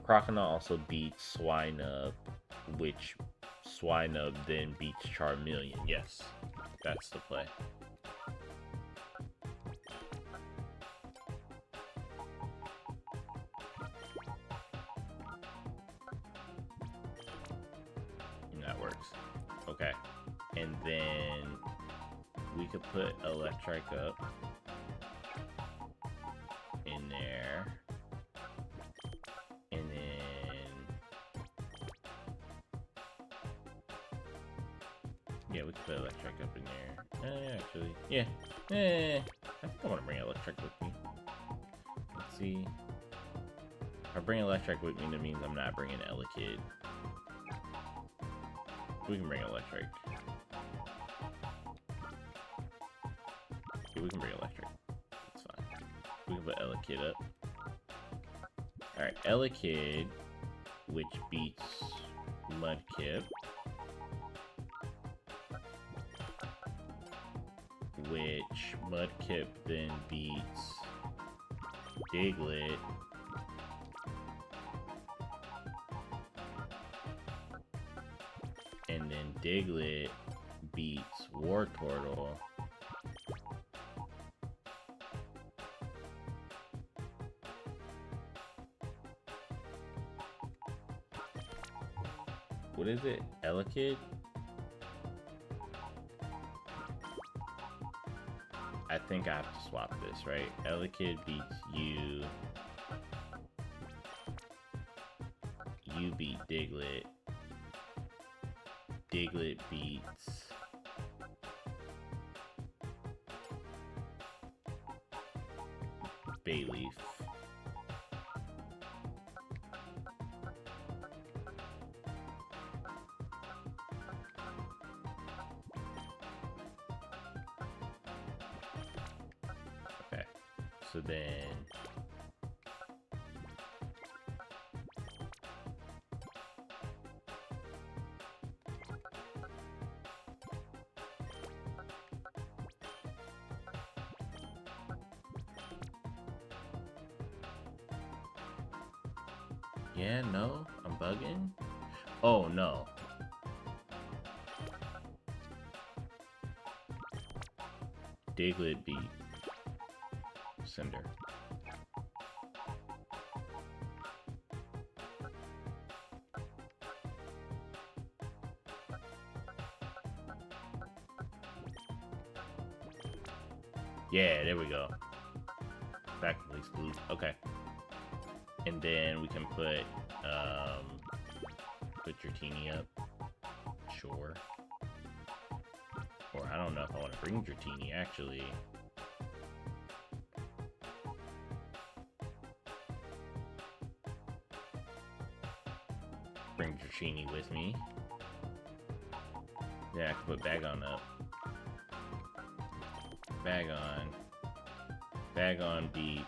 Croconaw also beats Swinub, which Swinub then beats Charmeleon. Yes, that's the play. And that works. Okay. And then we could put Electric up in there. And then yeah, we could put Electric up in there. Actually, yeah. I think I want to bring Electric with me. Let's see. If I bring Electric with me, that means I'm not bringing Elekid. We can bring Electric. Yeah, we can bring Electric. That's fine. We can put Elekid up. Alright, Elekid, which beats Mudkip. Which Mudkip then beats Diglett. And then Diglett beats Wartortle. What is it? Elekid? I think I have to swap this, right? Elekid beats you. You beat Diglett. Diglett beats Bayleaf. Okay, so then Yeah, no, I'm bugging. Oh no. Diglett beat Cinder. Yeah, there we go. Back to place blue. Okay. And then we can put Dratini up. Sure. Or I don't know if I want to bring Dratini actually. Bring Dratini with me. Yeah, I can put Bagon up. Bagon beats.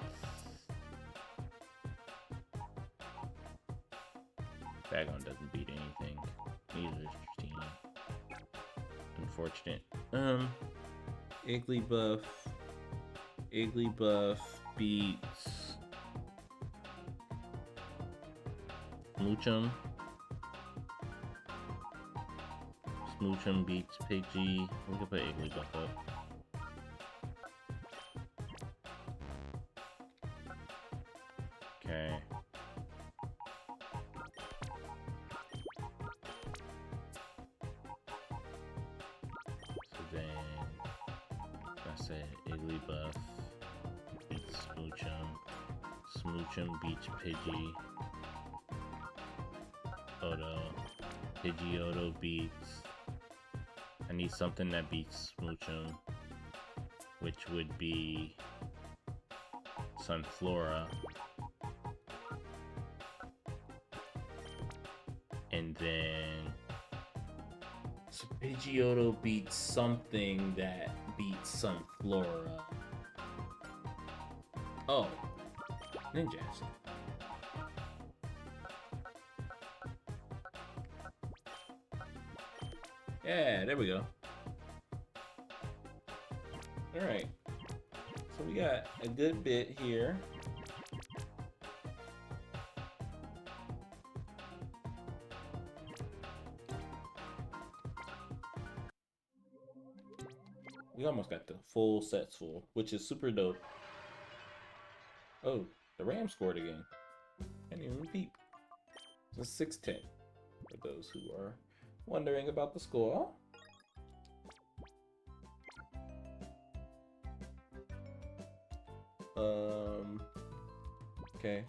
Bagon doesn't beat anything. Neither does Dratini. Unfortunate. Igglybuff beats Smoochum. Smoochum beats Pidgey. We can put Igglybuff up. Okay. So then I said Igglybuff beats Smoochum. Smoochum beats Pidgey. Pidgeotto beats. I need something that beats Smoochum, which would be Sunflora. And then so Pidgeotto beats something that beats Sunflora. Oh, Ninjask. Yeah, there we go. Alright. So we got a good bit here. We almost got the full sets full, which is super dope. Oh, the Ram scored again. I didn't even peep. It's 6-10 for those who are wondering about the score. Okay.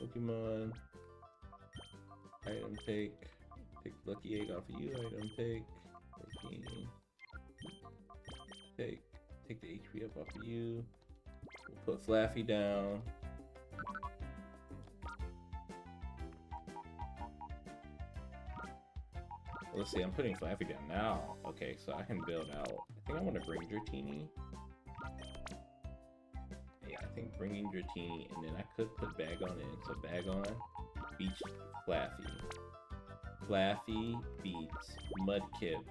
Pokemon. Item take. Take Lucky Egg off of you. Item take. Take the HP up off of you. We'll put Flaffy down. Let's see, I'm putting Flaffy down now. Okay, so I can build out. I think I want to bring Dratini. Yeah, I think bringing Dratini, and then I could put Bagon in. So Bagon beats Flaffy. Flaffy beats Mudkip.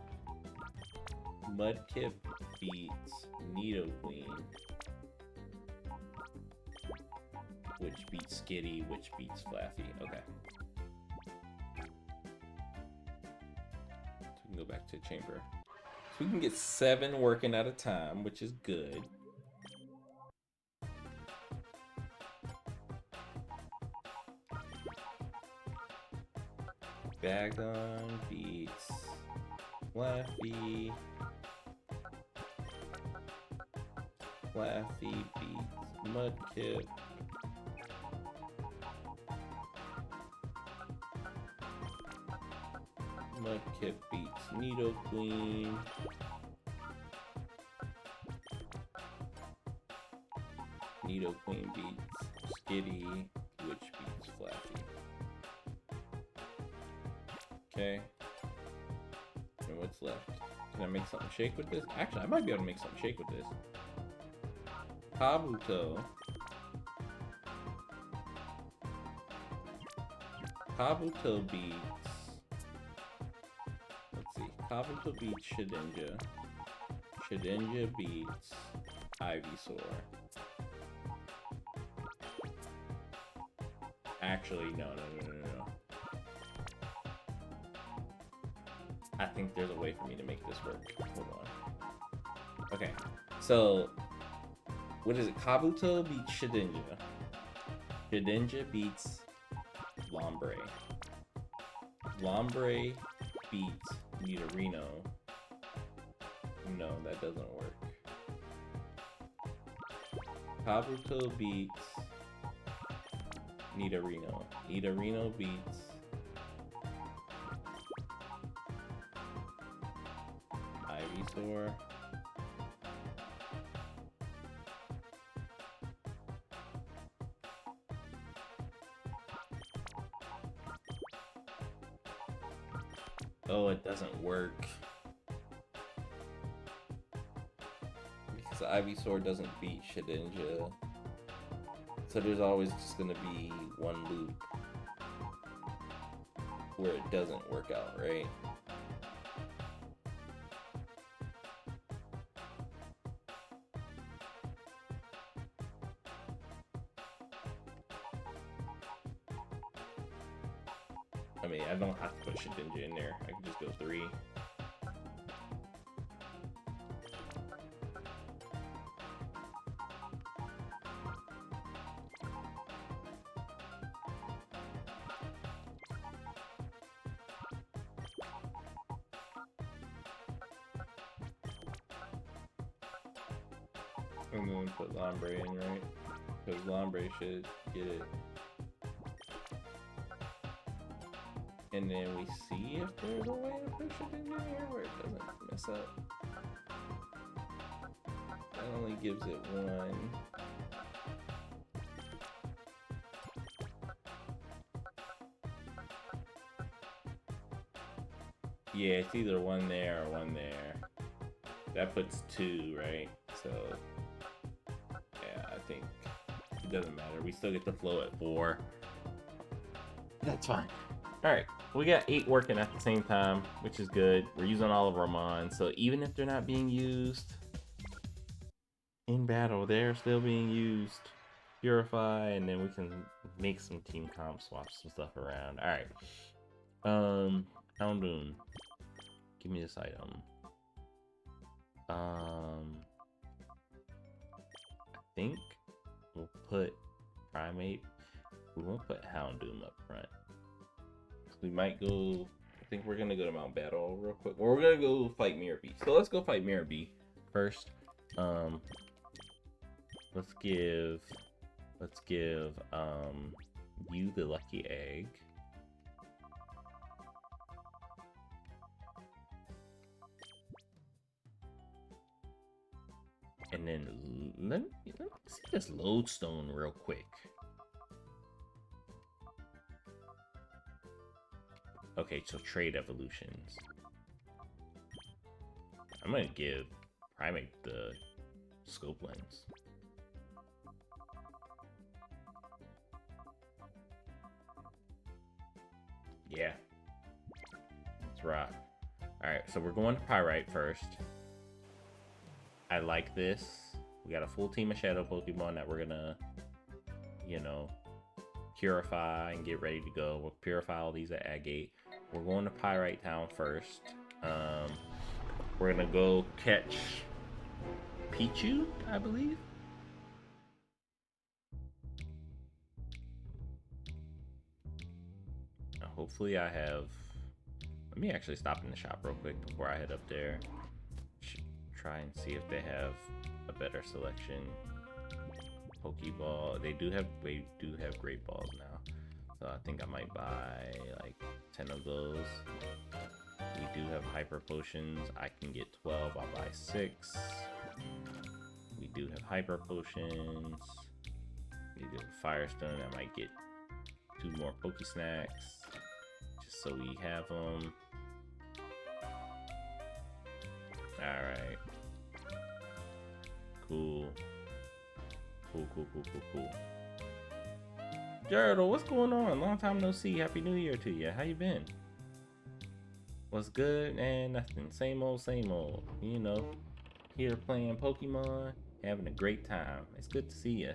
Mudkip beats Nidoqueen. Which beats Skitty, which beats Flaffy. Okay. Go back to the chamber. So we can get 7 working at a time, which is good. Bagon beats Flaffy. Flaffy beats Mudkip. Mudkip beats Nidoqueen. Nidoqueen beats Skitty, which beats Flaffy. Okay. And what's left? Can I make something shake with this? Actually, I might be able to make something shake with this. Kabuto. Kabuto beats... Let's see. Kabuto beats Shedinja. Shedinja beats Ivysaur. Actually, no. I think there's a way for me to make this work. Hold on. Okay, so what is it? Kabuto beats Shedinja. Shedinja beats Lombre. Lombre beats Nidorino. No, that doesn't work. Kabuto beats Nidorino. Nidorino beats Ivysaur. Oh, it doesn't work. Because Ivysaur doesn't beat Shedinja. So there's always just gonna be one loop where it doesn't work out, right? I mean, I don't have to put Shedinja in there. I can just go 3. And then put Lombre in, right? Because Lombre should get it. And then we see if there's a way to push it in here where it doesn't mess up. That only gives it 1. Yeah, it's either 1 there or 1 there. That puts 2, right? So, yeah, I think it doesn't matter. We still get the flow at 4. That's fine. Alright, we got 8 working at the same time, which is good. We're using all of our mons, so even if they're not being used in battle, they're still being used. Purify, and then we can make some team comp, swap some stuff around. Alright. Houndoom. Give me this item. I think we'll put Primate. We won't put Houndoom up front. We might go. I think we're gonna go to Mount Battle real quick, or we're gonna go fight Mirror B. So let's go fight Mirror B first. Let's give you the lucky egg. And then let me see this lodestone real quick. Okay, so trade evolutions. I'm gonna give Primate the scope lens. Yeah. Let's rock. Alright, so we're going to Pyrite first. I like this. We got a full team of Shadow Pokemon that we're gonna, you know, purify and get ready to go. We'll purify all these at Agate. We're going to Pyrite Town first. We're gonna go catch Pichu, I believe. Hopefully I have... Let me actually stop in the shop real quick before I head up there. Try and see if they have a better selection. Pokeball. They do have great balls now. So I think I might buy like 10 of those. We do have hyper potions. I can get 12. I'll buy 6. We do have hyper potions. We do have Firestone. I might get 2 more Poke Snacks just so we have them. Alright. Cool. Cool. Gerald, what's going on? Long time no see. Happy New Year to you. How you been? What's good? And nothing. Same old, same old. You know, here playing Pokemon, having a great time. It's good to see you.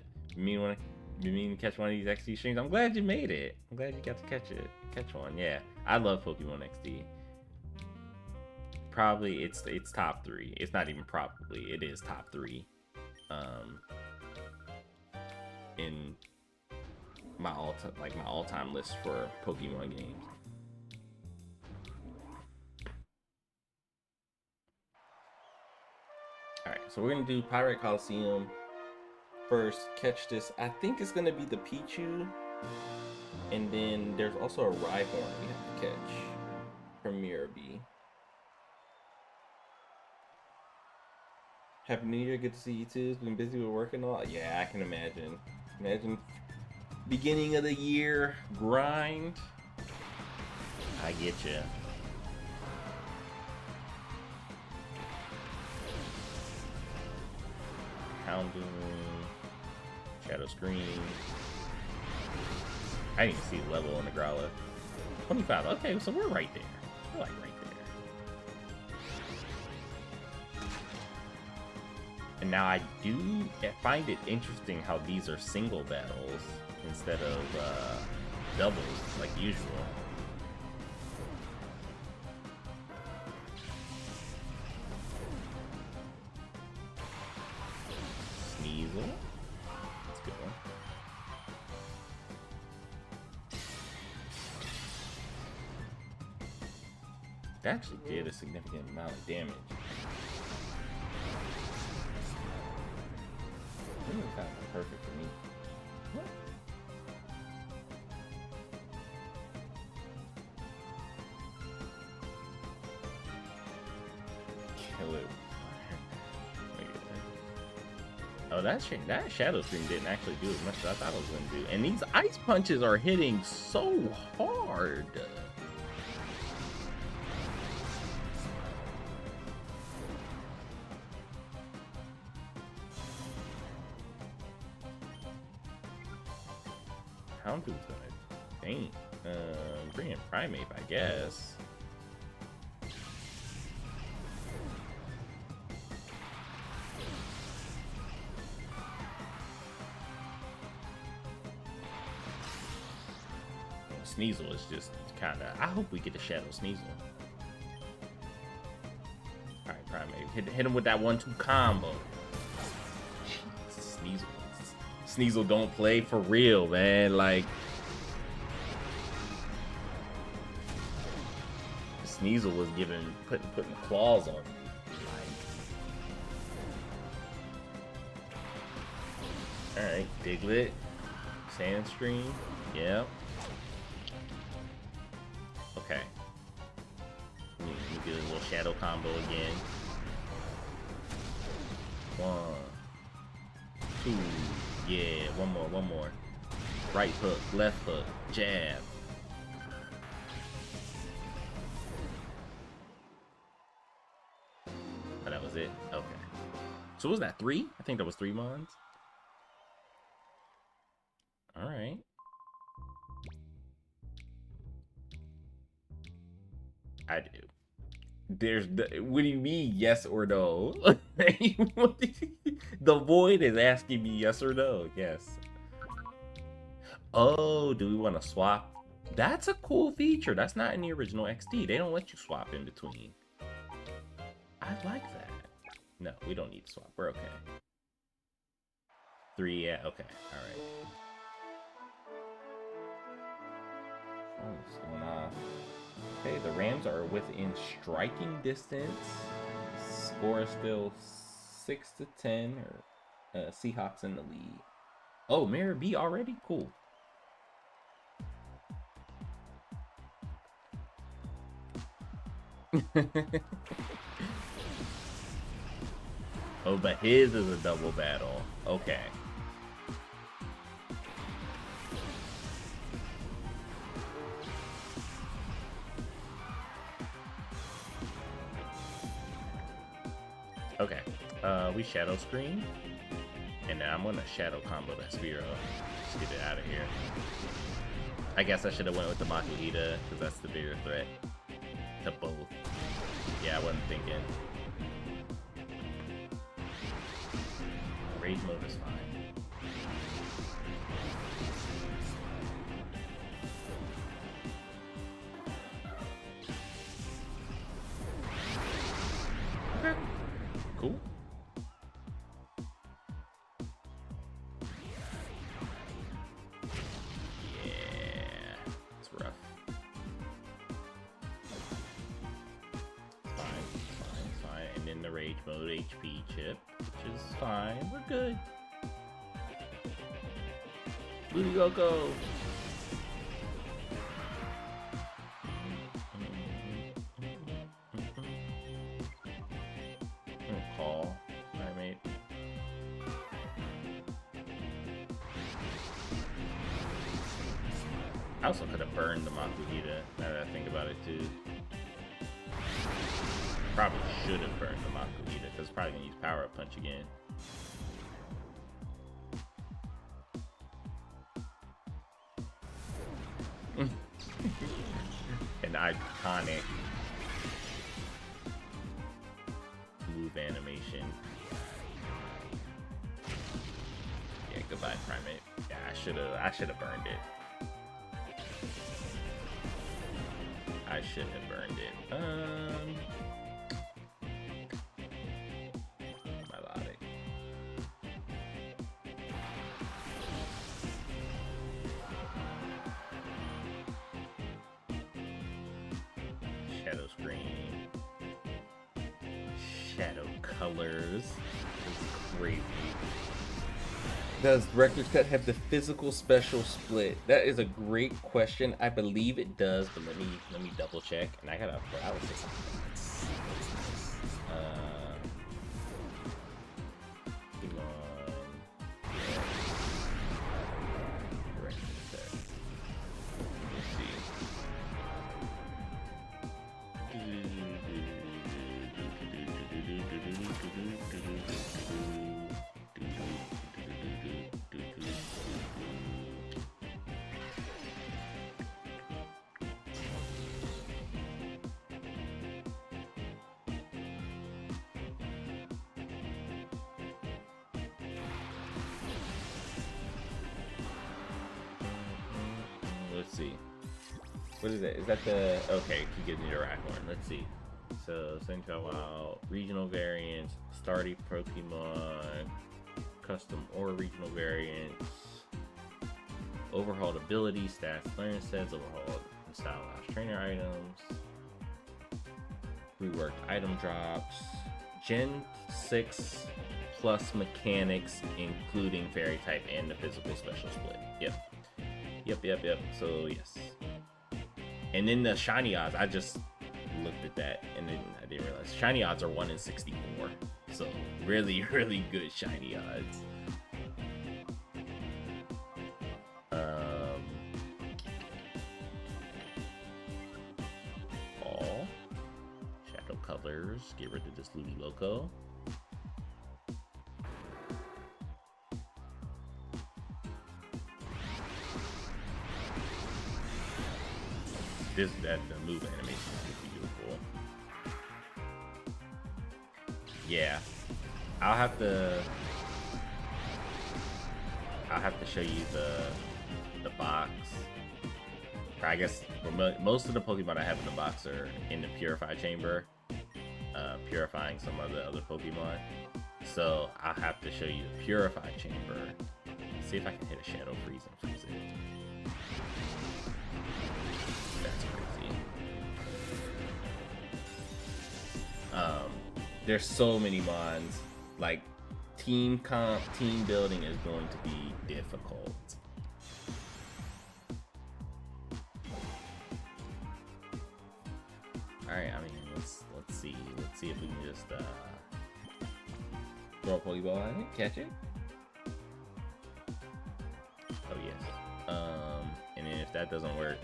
You mean catch one of these XD streams? I'm glad you made it. I'm glad you got to catch one. Yeah, I love Pokemon XD. Probably it's top 3. It's not even probably. It is top 3. In my all-time list for Pokemon games. All right, so we're gonna do Pirate Coliseum first. Catch this. I think it's gonna be the Pichu, and then there's also a Rhyhorn we have to catch from Mirabee. Happy New Year, good to see you too. It's been busy with work and all. Yeah, I can imagine. Imagine beginning of the year grind. I get you. Houndoom, Shadow Screen. I didn't even see the level on the Growler. 25. Okay, so we're right there. We're like right there. And now I do find it interesting how these are single battles instead of doubles like usual. Sneasel. That's a good one. That actually did a significant amount of damage. This is kind of perfect for me. What? Kill it. Oh, that Shadow Stream didn't actually do as much as I thought it was going to do. And these ice punches are hitting so hard. Houndoom's gonna faint. Bring in Primate, I guess. Sneasel is just kind of. I hope we get the Shadow Sneasel. All right, Primate, hit him with that 1-2 combo. Sneasel. Sneasel don't play for real, man. Like, Sneasel was putting the claws on me. Like, all right, Diglett, Sandstream, yep. Okay, let me do a little shadow combo again. 1, 2. Yeah, one more. Right hook, left hook, jab. Oh, that was it? Okay. So was that 3? I think that was 3 mons. Alright. I do. What do you mean yes or no? The void is asking me yes or no. Yes. Oh, do we want to swap? That's a cool feature. That's not in the original XD. They don't let you swap in between. I like that. No, we don't need to swap. We're okay. 3, yeah, okay. Alright. What's going on? Okay, the Rams are within striking distance. Score is still 6-10. Seahawks in the lead. Oh, Mirabee already? Cool. Oh, but his is a double battle. Okay. Okay, we shadow screen, and then I'm gonna shadow combo that Spearow. Just get it out of here. I guess I should have went with the Makuhita, because that's the bigger threat to both. Yeah, I wasn't thinking. Rage mode is fine. Cool. Yeah, it's rough. Fine. And then the rage mode HP chip, which is fine. We're good. Blue Yoko. Call, primate. I also could have burned the Makuhita, now that I think about it too. Probably should have burned the Makuhita, because it's probably going to use Power Up Punch again. An iconic move animation. Yeah, goodbye, primate. Yeah, I should have burned it. I should have burned it. Melodic. Shadow screen. Shadow colors. It's crazy. Does Director's Cut have the physical special split? That is a great question. I believe it does, but let me double check. And I got a paralysis. That's nice. Come on. Yeah. Director's Cut. Let's see. Let's see. What is that? Is that the... Okay, keep getting the Rackhorn. Let's see. So, Central Wild, regional variants, Starty Pokemon, custom or regional variants, overhauled ability, stats, learn sets, overhauled and stylized trainer items, reworked item drops, Gen 6 plus mechanics, including fairy type and the physical special split. Yep. So, yes. And then the shiny odds, I just looked at that and then I didn't realize shiny odds are 1 in 64. So, really, really good shiny odds. All shadow colors. Get rid of this Ludi Loco. The move animation is beautiful. Yeah, I'll have to show you the box. Or I guess most of the Pokemon I have in the box are in the Purify Chamber, purifying some of the other Pokemon. So I'll have to show you the Purify Chamber. See if I can hit a Shadow Freeze and freeze it. That's crazy. There's so many mons. Like, team building is going to be difficult. Alright, I mean, let's see if we can just throw a Pokeball at it, catch it. Oh yes. And then if that doesn't work,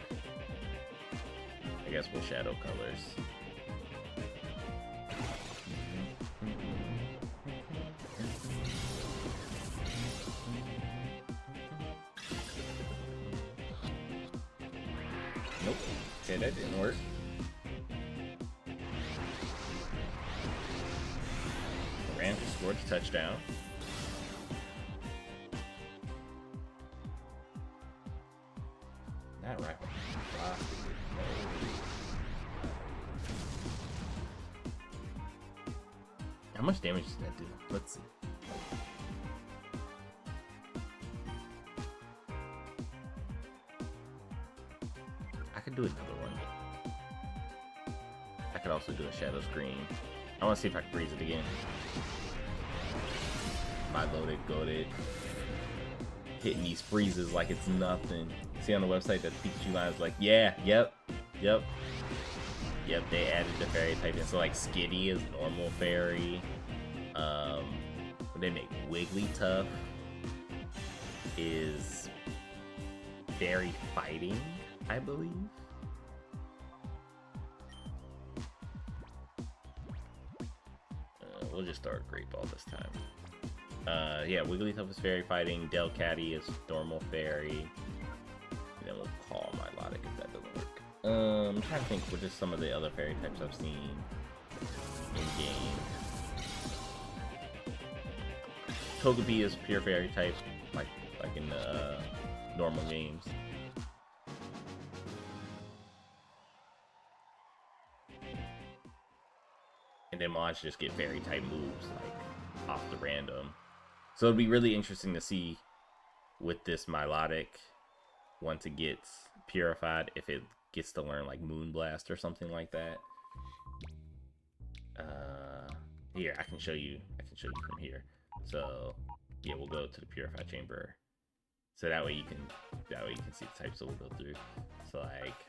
I guess we'll shadow colors. Nope. Okay, that didn't work. Ran for scored a touchdown. Not right. How much damage does that do? Let's see. I could do another one. I could also do a shadow screen. I want to see if I can freeze it again. My loaded, goaded. Hitting these freezes like it's nothing. See on the website that Pikachu line is like, yeah, yep. Yep, they added the fairy type in. So like Skitty is normal fairy. They make Wigglytuff is fairy fighting, I believe. We'll just start Great Ball this time. Yeah, Wigglytuff is fairy fighting. Delcatty is normal fairy. And then we'll call Milotic if that doesn't work. I'm trying to think what are some of the other fairy types I've seen in game. Togepi is pure fairy type, like in the normal games. And then Mons just get fairy type moves like off the random. So it'd be really interesting to see with this Milotic once it gets purified, if it gets to learn like Moonblast or something like that. Here I can show you from here. So yeah, we'll go to the purified chamber. So that way you can see the types that we'll go through. So like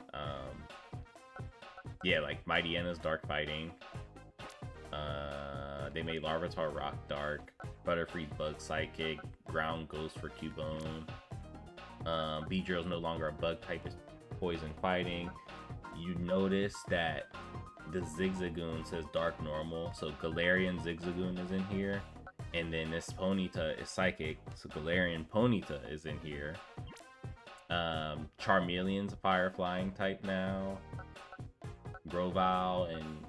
yeah, like Mightyena's dark fighting. They made Larvitar rock dark, Butterfree bug psychic, ground ghost for Cubone. Beedrill's no longer a bug type, is poison fighting. You notice that the Zigzagoon says dark normal, so Galarian Zigzagoon is in here. And then this Ponyta is psychic, so Galarian Ponyta is in here. Charmeleon's a fire flying type now. Grovyle and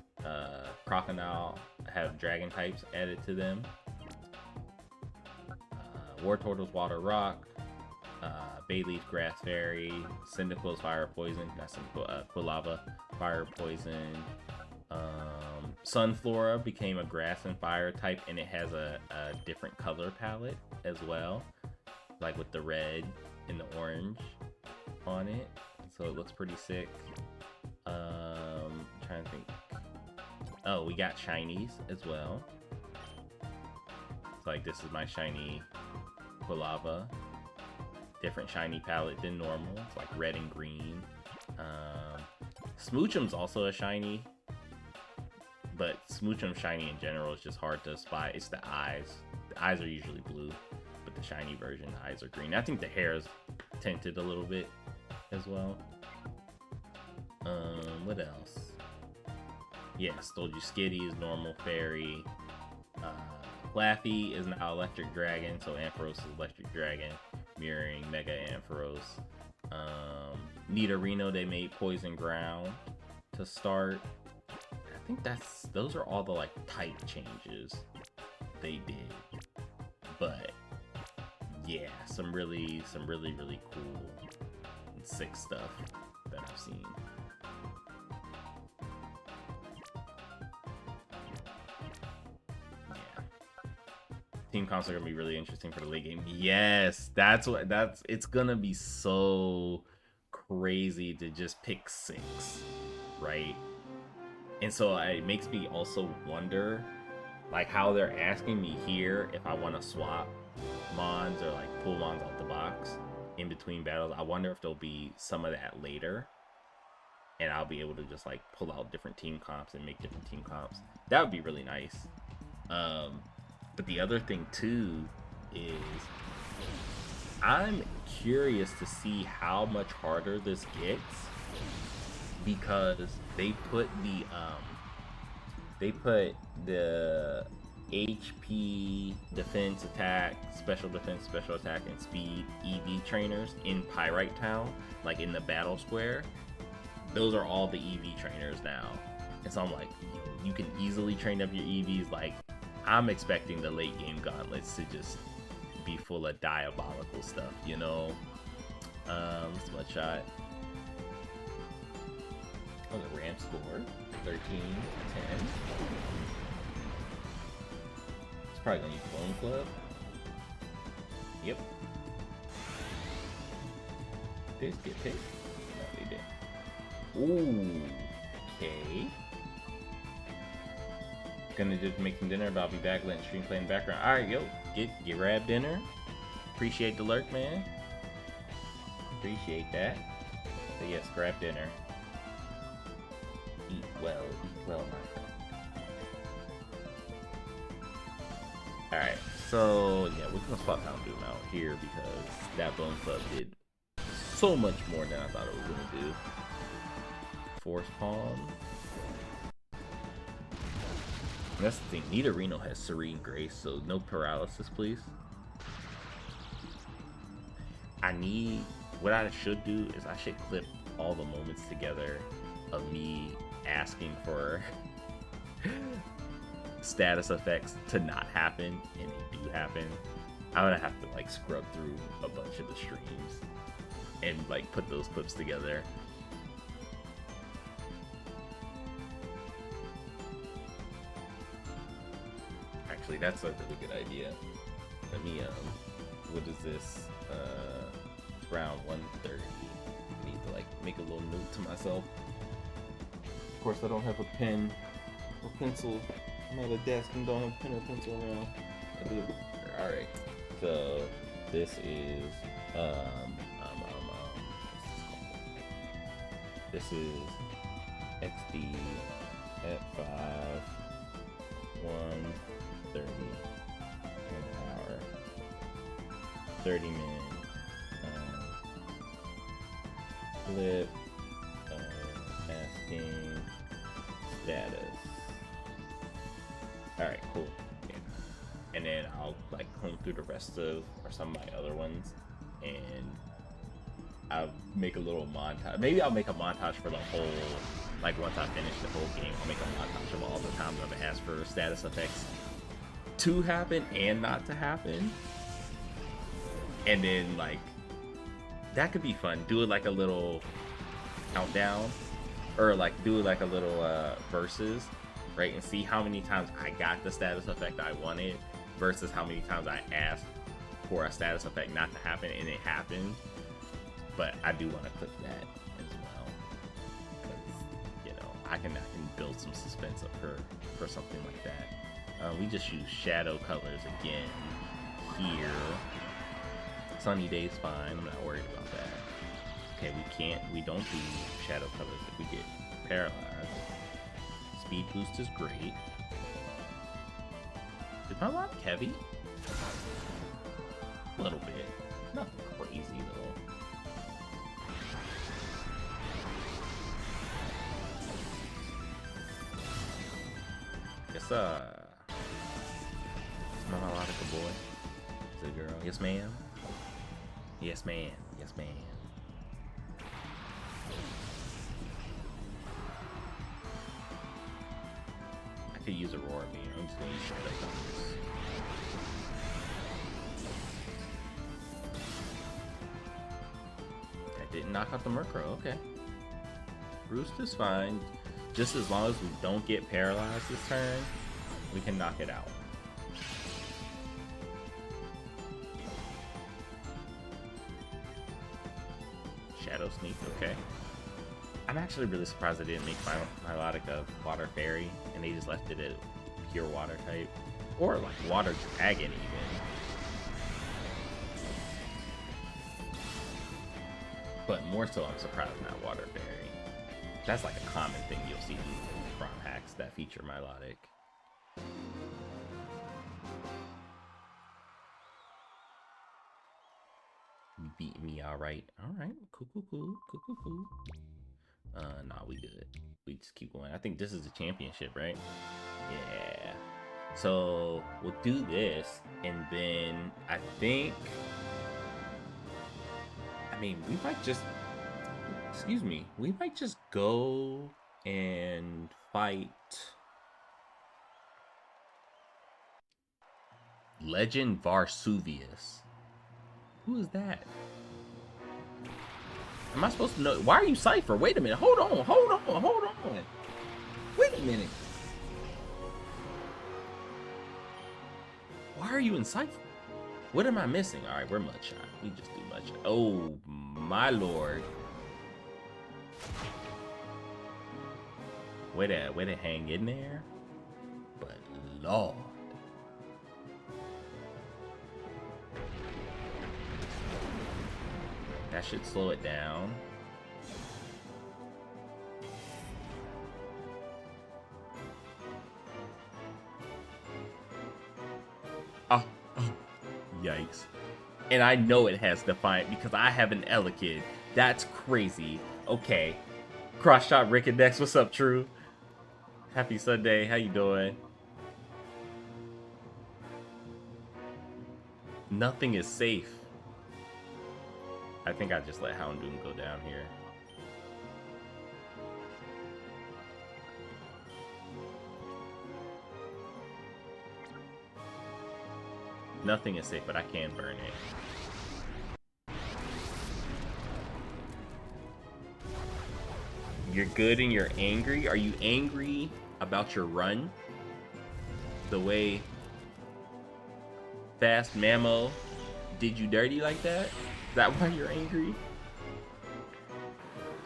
Crocodile have dragon types added to them. Wartortle's water rock. Bayleaf grass fairy. Cyndaquil's fire poison. That's Quilava fire poison. Sunflora became a grass and fire type, and it has a different color palette as well, like with the red and the orange on it, so it looks pretty sick. Trying to think. Oh, we got shinies as well. So like this is my shiny Quilava. Different shiny palette than normal. It's like red and green. Smoochum's also a shiny, but Smoochum shiny in general is just hard to spot. It's the eyes. The eyes are usually blue, but the shiny version, the eyes are green. I think the hair is tinted a little bit as well. What else? Yes, told you Skitty is normal fairy. Flaffy is now electric dragon, so Ampharos is electric dragon, mirroring Mega Ampharos. Nidorino, they made poison ground to start. I think those are all the like type changes they did. But yeah, some really cool and sick stuff that I've seen. Team comps are gonna be really interesting for the late game. Yes, it's gonna be so crazy to just pick 6, right? And so it makes me also wonder like how they're asking me here if I want to swap Mons or like pull Mons out the box in between battles. I wonder if there'll be some of that later, and I'll be able to just like pull out different team comps and make different team comps. That would be really nice. But the other thing too is I'm curious to see how much harder this gets, because they put the HP, defense, attack, special defense, special attack, and speed EV trainers in Pyrite Town, like in the battle square. Those are all the EV trainers now, and so I'm like, you can easily train up your EVs. Like, I'm expecting the late game gauntlets to just be full of diabolical stuff, you know? Let's one shot. Oh, the ramp score 13-10. Probably gonna use Bone Club. Yep. This get picked? No, they did. Ooh. Okay. Gonna just make some dinner, but I'll be back letting stream play in the background. Alright, yo. Get grab dinner. Appreciate the lurk, man. Appreciate that. So yes, grab dinner. Eat well, my friend. Alright, so yeah, we're gonna swap Hound Doom out here because that Bone Club did so much more than I thought it was gonna do. Force Palm. That's the thing, neither Reno has Serene Grace, so no paralysis, please. What I should do is I should clip all the moments together of me asking for status effects to not happen, and they do happen. I'm gonna have to like scrub through a bunch of the streams and like put those clips together. Actually, that's a really good idea. Let me what is this? It's round 130. I need to like make a little note to myself. Of course, I don't have a pen or pencil. I'm at a desk and don't have a pen or pencil around. Alright, so this is this is XD at 5 130 an hour 30 minute clip asking status. Alright, cool. Yeah. And then I'll like comb through the rest of or some of my other ones and I'll make a little montage. Maybe I'll make a montage for the whole, like once I finish the whole game, I'll make a montage of all the times I've asked for status effects to happen and not to happen. And then like, that could be fun. Do it like a little countdown or like do it like a little versus, right? And see how many times I got the status effect I wanted versus how many times I asked for a status effect not to happen and it happened. But I do want to clip that as well, because you know I can build some suspense up for something like that. We just use shadow colors again here. Sunny day's fine. I'm not worried about that. Okay, we don't do shadow colors if we get paralyzed. Speed boost is great. Is my lock heavy? A little bit. Nothing crazy though. It's my melodica boy. Is it a girl? Yes, ma'am. Yes, ma'am. Yes, ma'am. I could use Aurora Beam. I'm just gonna use Shadow Colors. That didn't knock out the Murkrow. Okay. Roost is fine. Just as long as we don't get paralyzed this turn, we can knock it out. Shadow Sneak, okay. I'm actually really surprised I didn't make my Melodica Water Fairy and they just left it at pure water type. Or like Water Dragon even. But more so I'm surprised not Water Fairy. That's like a common thing you'll see in ROM hacks that feature Milotic. You beat me alright. Alright, cool. Nah, we good. We just keep going. I think this is the championship, right? Yeah. So we'll do this and then I think we might just we might just go and fight Legend Varsuvius. Who is that? Am I supposed to know? Why are you Cypher? Wait a minute. Hold on. Wait a minute. are you insightful? What am I missing? All right, we're mudshot. We just do mudshot. Oh my lord. Way to hang in there. But lord. That should slow it down. Oh, yikes. And I know it has Defiant because I have an Elekid. That's crazy. Okay. Cross shot Rick and Dex. What's up, True? Happy Sunday. How you doing? Nothing is safe. I think I just let Houndoom go down here. Nothing is safe, but I can burn it. You're good and you're angry? Are you angry about your run? The way Fast Mamo did you dirty like that? Is that why you're angry?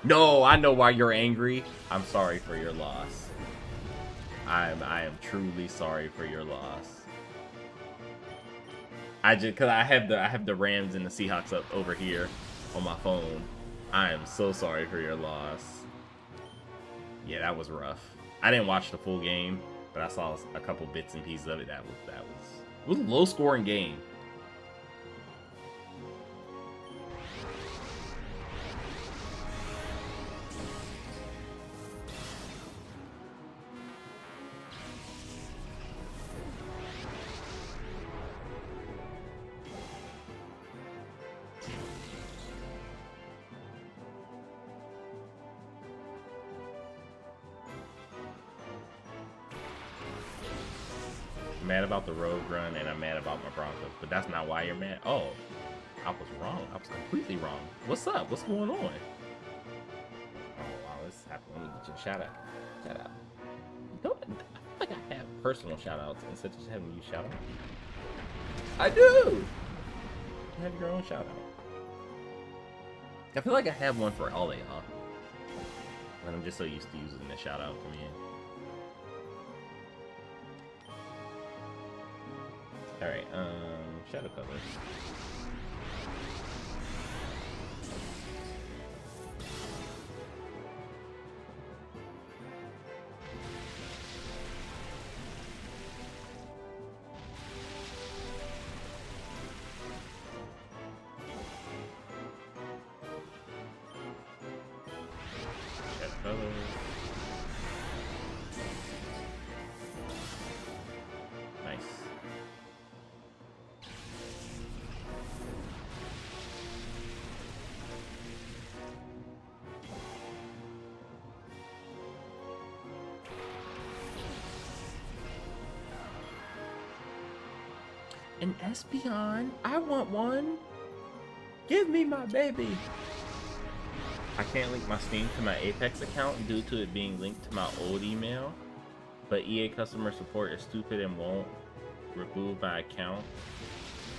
No, I know why you're angry. I'm sorry for your loss. I am truly sorry for your loss. Cause I have the Rams and the Seahawks up over here on my phone. I am so sorry for your loss. Yeah, that was rough. I didn't watch the full game, but I saw a couple bits and pieces of it. It was a low scoring game. Mad about the road run and I'm mad about my Broncos, but that's not why you're mad. Oh, I was wrong. I was completely wrong. What's up? What's going on? Oh wow, this happened. Let me get you a shout out. Shout out. Don't I feel like I have personal shout outs instead of just having you shout out? I do. You have your own shout out. I feel like I have one for all of y'all, but I'm just so used to using the shout out for me. Alright, shadow cover. Shadow cover. Nice. An Espeon? I want one. Give me my baby. I can't link my Steam to my Apex account due to it being linked to my old email, but EA customer support is stupid and won't remove my account,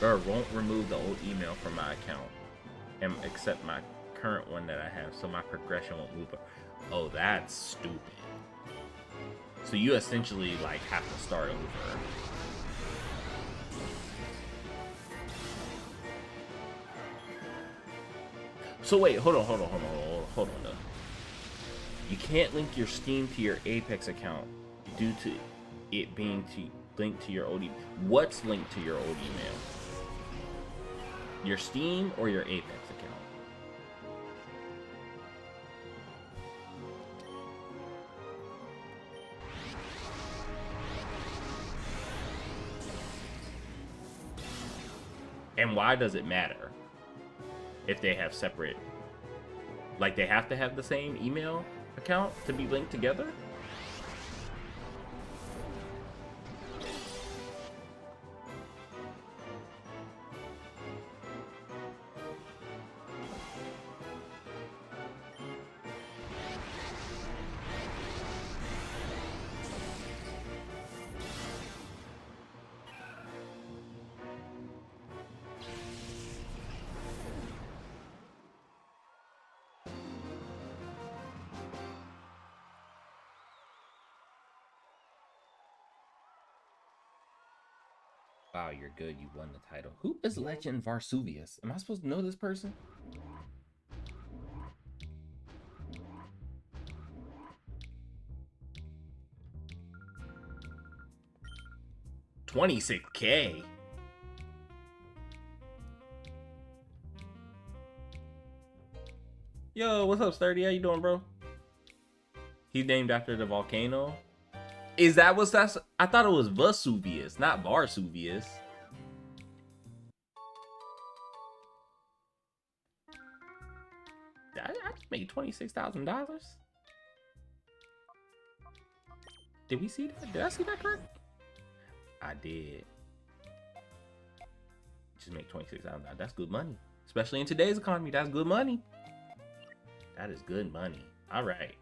or won't remove the old email from my account and accept my current one that I have, so my progression won't move. Oh, that's stupid. So you essentially like have to start over. So wait, hold on. Though. You can't link your Steam to your Apex account due to it being linked to your old email. What's linked to your old email? Your Steam or your Apex account? And why does it matter? If they have separate, like they have to have the same email account to be linked together? Wow, you're good. You won the title. Who is Legend Varsuvius? Am I supposed to know this person? 26K. Yo, what's up, Sturdy? How you doing, bro? He's named after the volcano. Is that what's that's? I thought it was Vesuvius, not Varsuvius. I just made $26,000. Did we see that? Did I see that correct? I did. Just make $26,000. That's good money, especially in today's economy. That's good money. That is good money. All right.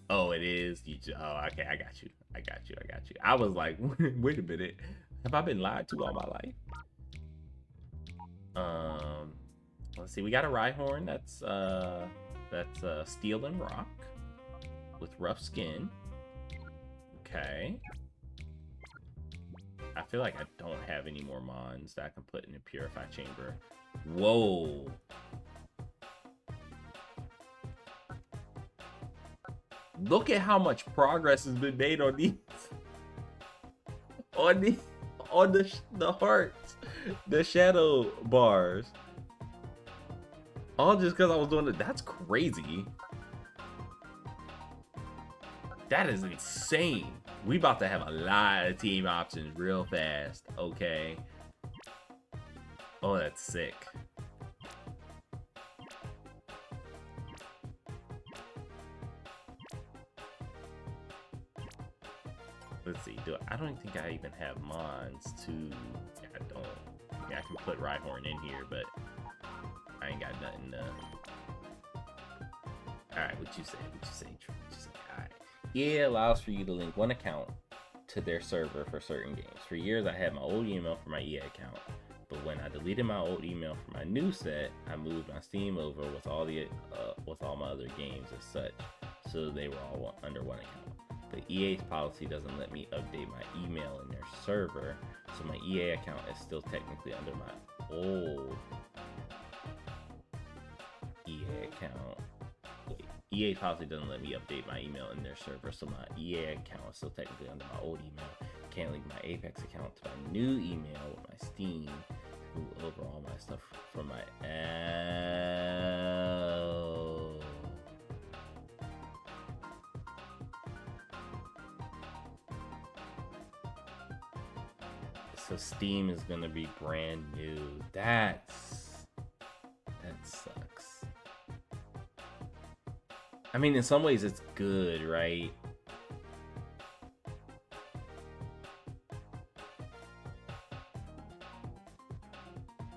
Oh, it is. Oh, okay. I got you. I got you. I got you. I was like, wait a minute. Have I been lied to all my life? Let's see. We got a Rhyhorn. That's steel and rock with rough skin. Okay. I feel like I don't have any more mons that I can put in the purify chamber. Whoa. Look at how much progress has been made on these, on the hearts, the shadow bars. All just because I was doing it. That's crazy. That is insane. We about to have a lot of team options real fast. Okay. Oh, that's sick. Let's see. I don't think I even have mons to. Yeah, I don't. Yeah, I can put Rhyhorn in here, but I ain't got nothing to. Alright, what you say? What you say? Alright. EA allows for you to link one account to their server for certain games. For years, I had my old email for my EA account, but when I deleted my old email for my new set, I moved my Steam over with all my other games as such, so they were all under one account. But EA's policy doesn't let me update my email in their server, so my EA account is still technically under my old EA account. Wait, EA policy doesn't let me update my email in their server, so my EA account is still technically under my old email. Can't link my Apex account to my new email with my Steam. Move over all my stuff from my So Steam is gonna be brand new. That sucks. I mean, in some ways it's good, right?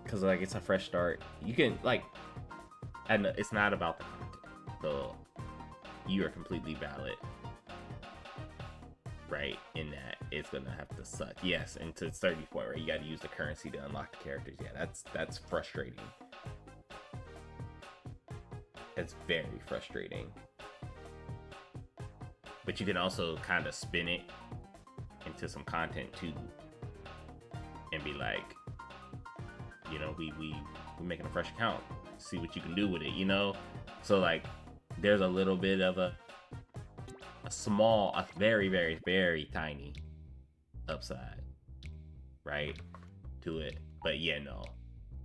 Because like it's a fresh start. You can like, and it's not about the content, so you are completely valid, right? In that it's gonna have to suck. Yes, and to 30 point, right? You got to use the currency to unlock the characters. Yeah, that's frustrating. It's very frustrating. But you can also kind of spin it into some content too, and be like, you know, we making a fresh account. See what you can do with it, you know. So like, there's a little bit of a very, very, very tiny upside, right, to it. But yeah, no.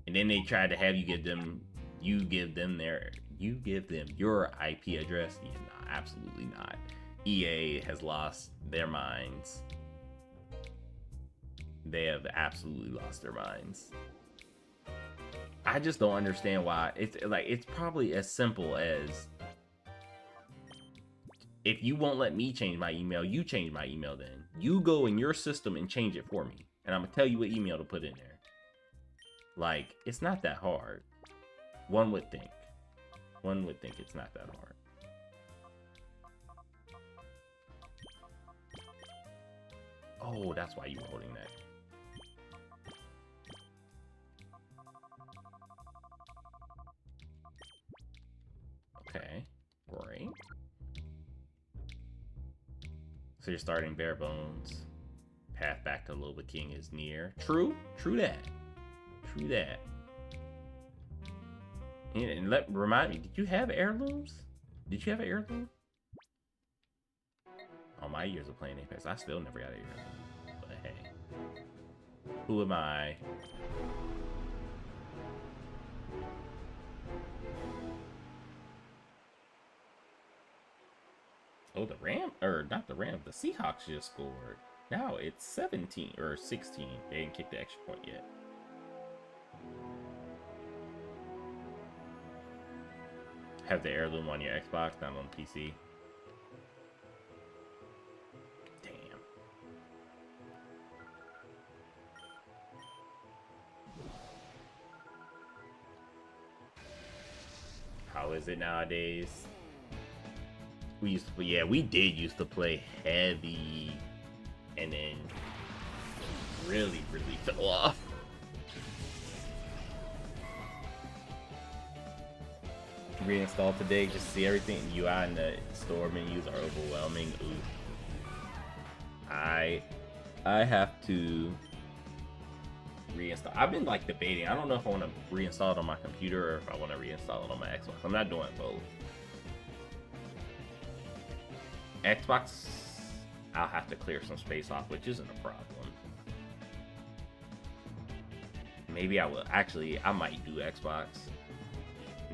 And then they tried to have you give them your IP address. Yeah, no, absolutely not. EA has lost their minds. They have absolutely lost their minds. I just don't understand why. It's probably as simple as, if you won't let me change my email, you change my email then. You go in your system and change it for me. And I'm going to tell you what email to put in there. Like, it's not that hard. One would think. One would think it's not that hard. Oh, that's why you were holding that. Okay, great. So you're starting bare bones, path back to Loba King is near. True that. True that. And remind me, did you have heirlooms? Did you have an heirloom? All my years of playing Apex, I still never got an heirloom. But hey, who am I? Oh, the Ram, or not the Ram, the Seahawks just scored. Now it's 17 or 16. They didn't kick the extra point yet. Have the heirloom on your Xbox, not on PC. Damn. How is it nowadays? We used to, yeah, we did used to play heavy, and then really fell off. Reinstall today just to see everything. UI and the store menus are overwhelming. Ooh. I have to reinstall. I've been like debating. I don't know if I want to reinstall it on my computer or if I want to reinstall it on my Xbox. I'm not doing both. Xbox, I'll have to clear some space off, which isn't a problem. Maybe I will. Actually, I might do Xbox.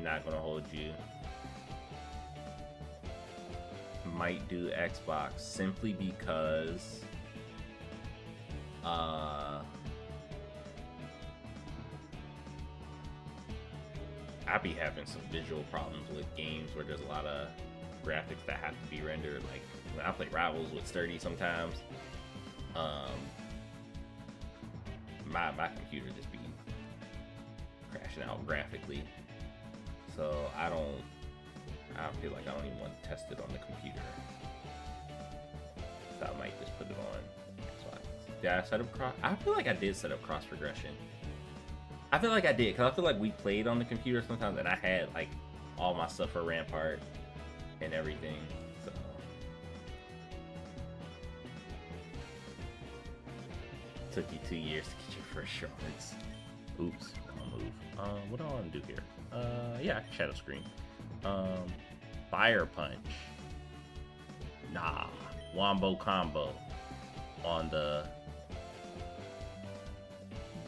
Not gonna hold you. Might do Xbox simply because I be having some visual problems with games where there's a lot of graphics that have to be rendered. Like when I play Rivals with Sturdy sometimes, my computer just be crashing out graphically. So I feel like I don't even want to test it on the computer. So I might just put it on. So did I set up cross? I feel like I did set up cross progression. I feel like I did, because I feel like we played on the computer sometimes and I had like all my stuff for Rampart and everything. So took you 2 years to get your first shards. Oops, I'll move. What do I want to do here? Yeah, shadow screen. Fire punch. Nah, wombo combo on the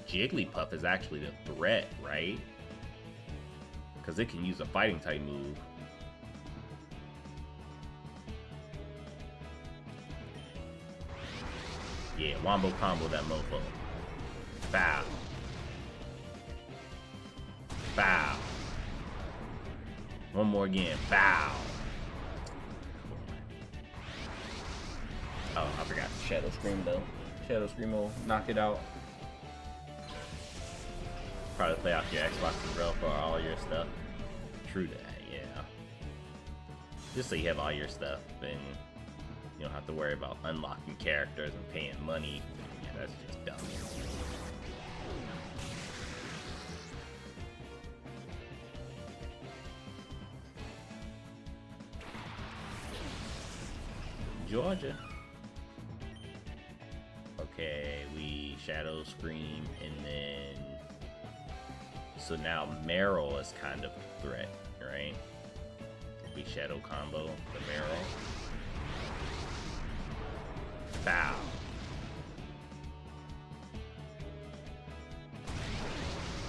Jigglypuff is actually the threat, right? Because it can use a fighting type move. Yeah, wombo combo that mofo. Bow. Bow. One more again. Bow. Oh, I forgot Shadow Scream though. Shadow Scream will knock it out. Probably play off your Xbox as well for all your stuff. True that, yeah. Just so you have all your stuff and you don't have to worry about unlocking characters and paying money. Yeah, that's just dumb. Georgia. Okay, we Shadow Scream, and then so now Meryl is kind of a threat, right? We Shadow combo the Meryl. Bow.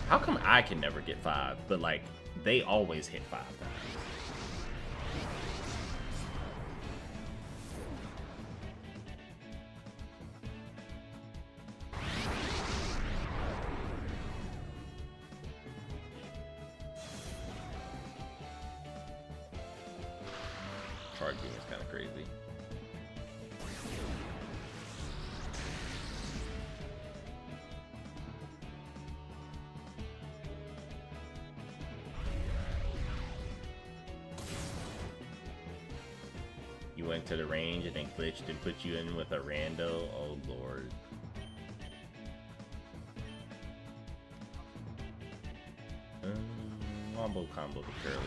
How come I can never get 5, but like they always hit 5 times? Card game is kind of crazy. You went to the range and then glitched and put you in with a rando. Oh lord. Wombo combo the Curly.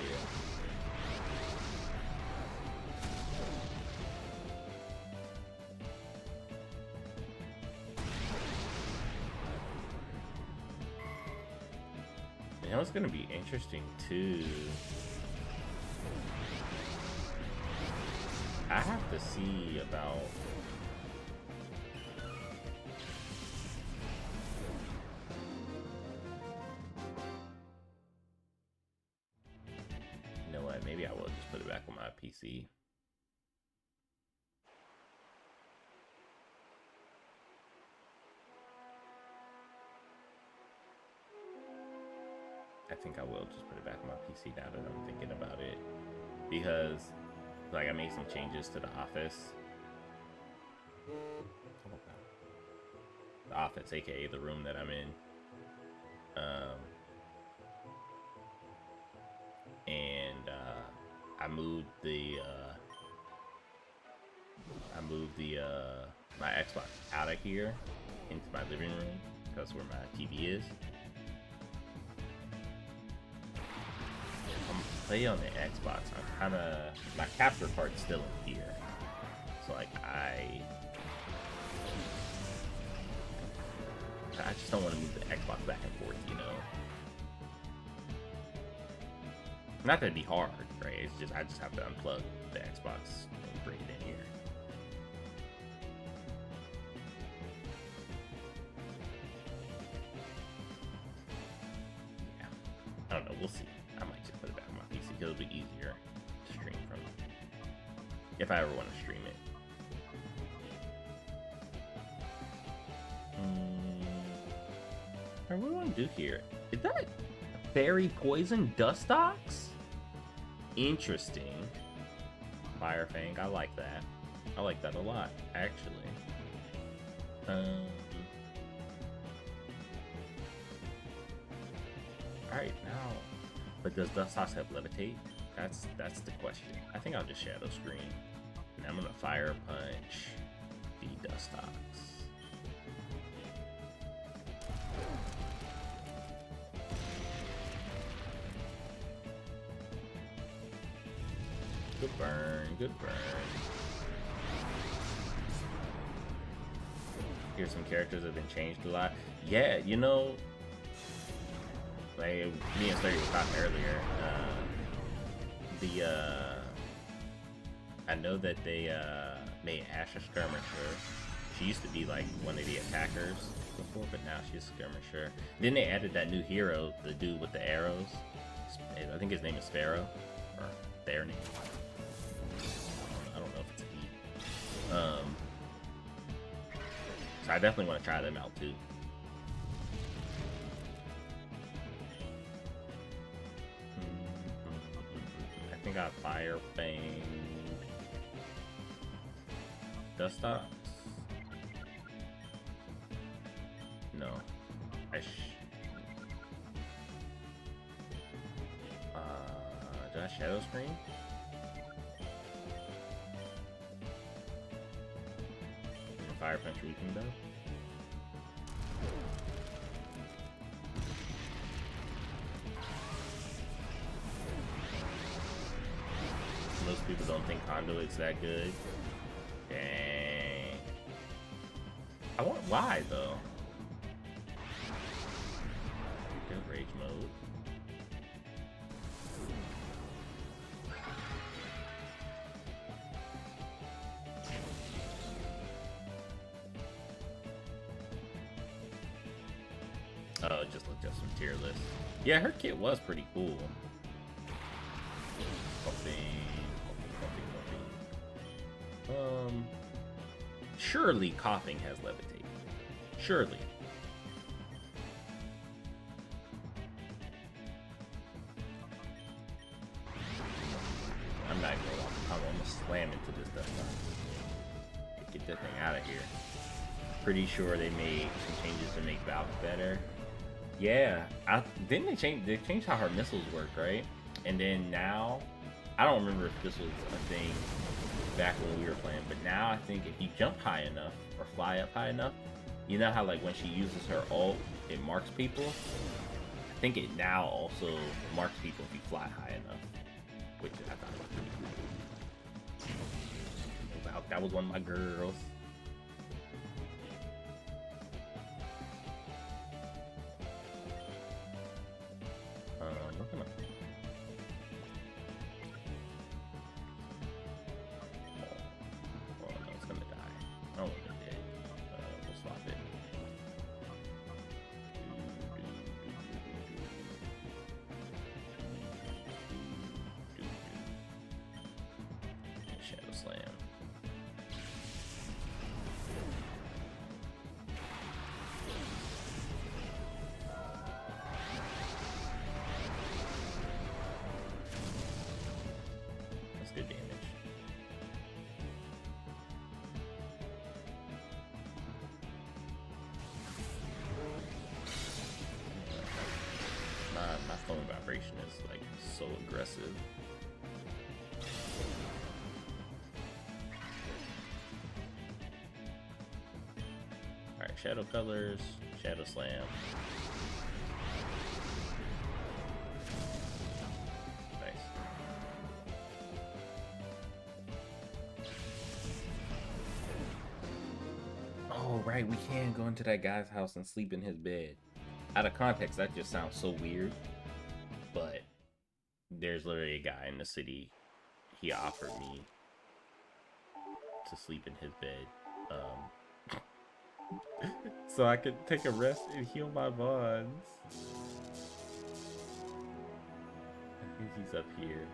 You know, it's gonna be interesting too. I have to see about you know what, maybe I will just put it back on my PC. I think I will just put it back on my PC now that I'm thinking about it. Because like I made some changes to the office. The office, aka the room that I'm in. And I moved the my Xbox out of here into my living room. That's where my TV is. I'm playing on the Xbox. I'm kind of, my capture card's still in here. So like I just don't want to move the Xbox back and forth, you know. Not that it'd be hard, right? It's just I just have to unplug the Xbox and bring it in here. Yeah, I don't know. We'll see. I might just put it back on my PC because it'll be easier to stream from if I ever want to stream it. What do we want to do here? Is that fairy poison dust ox? Interesting. Fire Fang, I like that. I like that a lot, actually. Alright, now. But does Dust Ox have levitate? That's the question. I think I'll just Shadow Screen. And I'm gonna Fire Punch the Dust Ox. Good burn, good burn. Here's some characters that have been changed a lot. Yeah, you know, like me and Slurry were talking earlier. I know that they made Ash a skirmisher. She used to be like one of the attackers before, but now she's a skirmisher. Then they added that new hero, the dude with the arrows. I think his name is Sparrow, or their name. I don't know if it's a he. So I definitely want to try them out too. I think I Fire Fang Dust Ox. No. Did I Shadow Screen? Fire Punch weaken though. Most people don't think Conduit's that good. Dang. I want why though? Good rage mode. Oh, just looked up some tier lists. Yeah, her kit was pretty cool. Surely coughing has levitate. Surely. I'm not gonna slam into this stuff. Get that thing out of here. Pretty sure they made some changes to make Valve better. Yeah, didn't they change? They changed how her missiles work, right? And then now, I don't remember if this was a thing back when we were playing, but now I think if you jump high enough or fly up high enough, you know how like when she uses her ult, it marks people. I think it now also marks people if you fly high enough, which I thought was pretty cool. Wow, that was one of my girls. animation is like so aggressive. Alright, Shadow Colors, Shadow Slam. Nice. Oh, right, we can go into that guy's house and sleep in his bed. Out of context, that just sounds so weird. But there's literally a guy in the city. He offered me to sleep in his bed. So I could take a rest and heal my bonds. I think he's up here.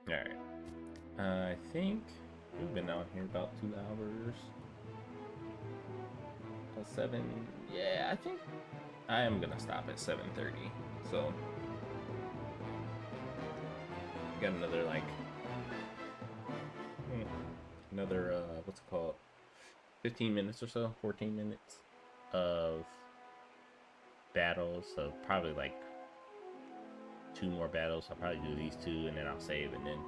Alright. I think we've been out here about 2 hours. 7. Yeah, I think I am gonna stop at 7:30. So got another like another what's it called? 15 minutes or so, 14 minutes of battles. So probably like 2 more battles. I'll probably do these 2 and then I'll save, and then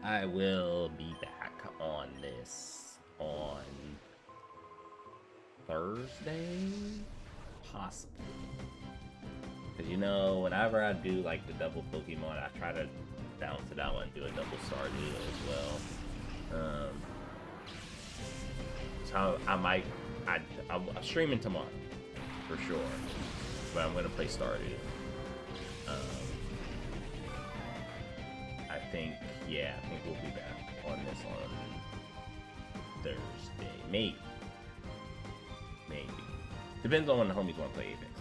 I will be back on this on Thursday, possibly. Because you know, whenever I do like the double Pokemon, I try to balance it out and do a double Stardew as well. So I'm streaming tomorrow for sure, but I'm gonna play Stardew. I think we'll be back on this on Thursday, maybe. Depends on when the homies want to play Apex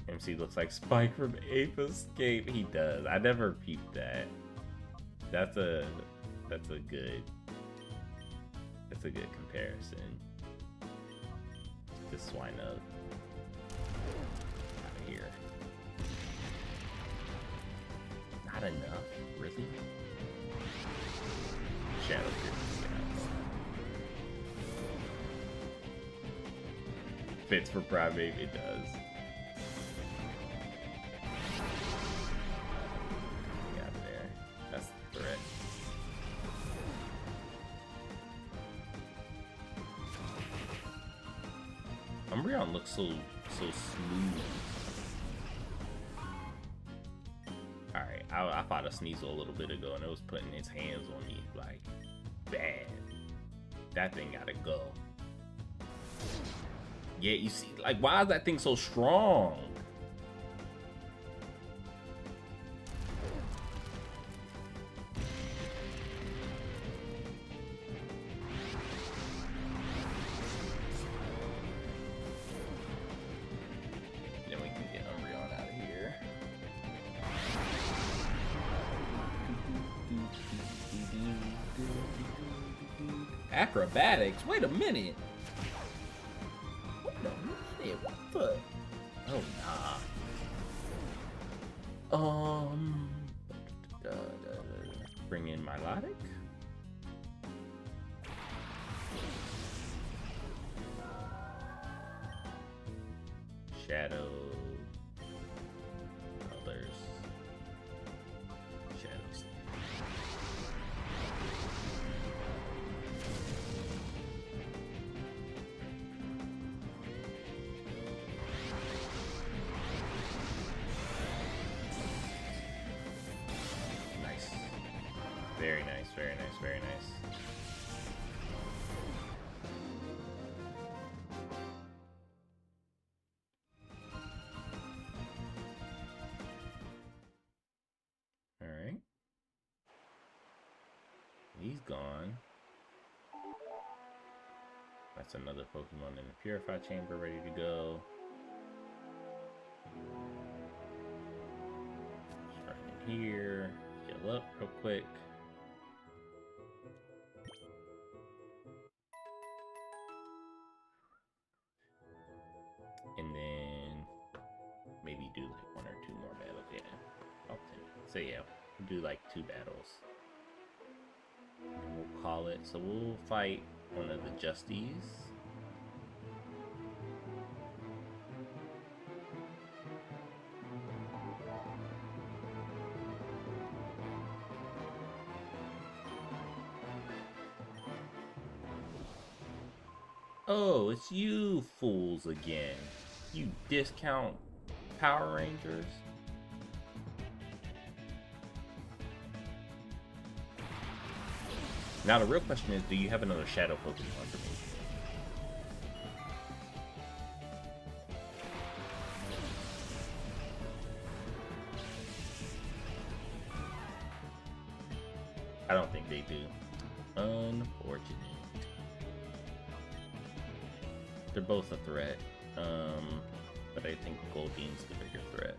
too. MC looks like Spike from Ape Escape. He does. I never peeped that. That's a good comparison. This swine up out of here. Not enough, really. Shadow Scouts. Fits for Primate, it does. Get out of there. That's the threat. Umbreon looks so smooth. Alright, I fought a Sneasel a little bit ago and it was putting its hands on me like bad. That thing gotta go. Yeah, you see, like, why is that thing so strong? Then we can get Umbreon out of here. Acrobatics? Wait a minute. What the? Oh, nah. Bring in Milotic. Shadow Colors. Shadows. Nice. Very nice, very nice, very nice. Alright. He's gone. That's another Pokemon in the Purify Chamber ready to go. Just right in here. Heal up real quick. So yeah, we'll do like 2 battles. And we'll call it. So we'll fight one of the Justies. Oh, it's you fools again. You discount Power Rangers. Now the real question is, do you have another Shadow Pokemon for me? I don't think they do. Unfortunate. They're both a threat. But I think Goldeen's the bigger threat.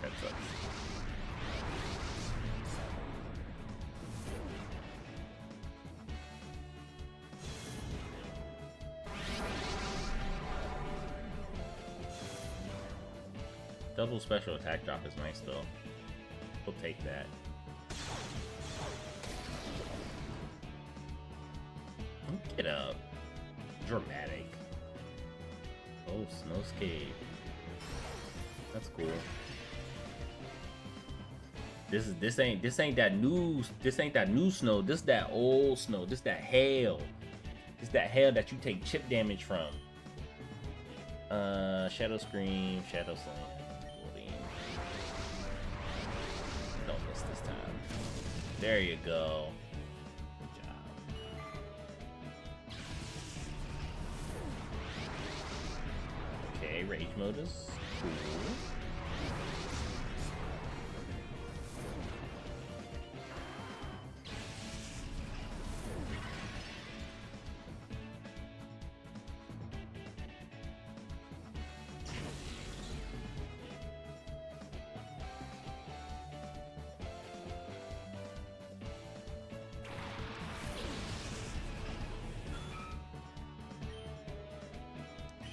That sucks. Double special attack drop is nice though. We'll take that. Get up. Dramatic. Oh, Snowscape. That's cool. This ain't that new snow. This that old snow. This that hail. This that hail that you take chip damage from. Shadow Scream, Shadow Slam, Goldeen. Don't miss this time. There you go. Good job. Okay, Rage Mode is cool.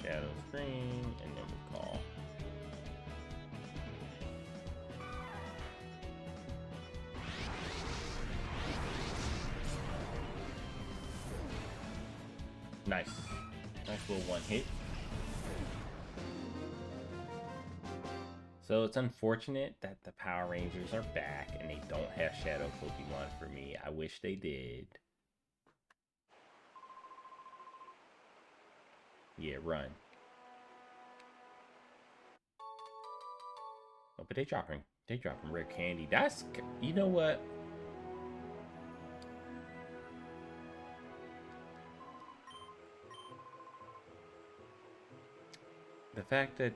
Shadow Scream, and then we call. Nice. Nice little one hit. So it's unfortunate that the Power Rangers are back and they don't have Shadow Pokemon for me. I wish they did. Yeah, run. Oh, but they dropping rare candy. That's, you know what? The fact that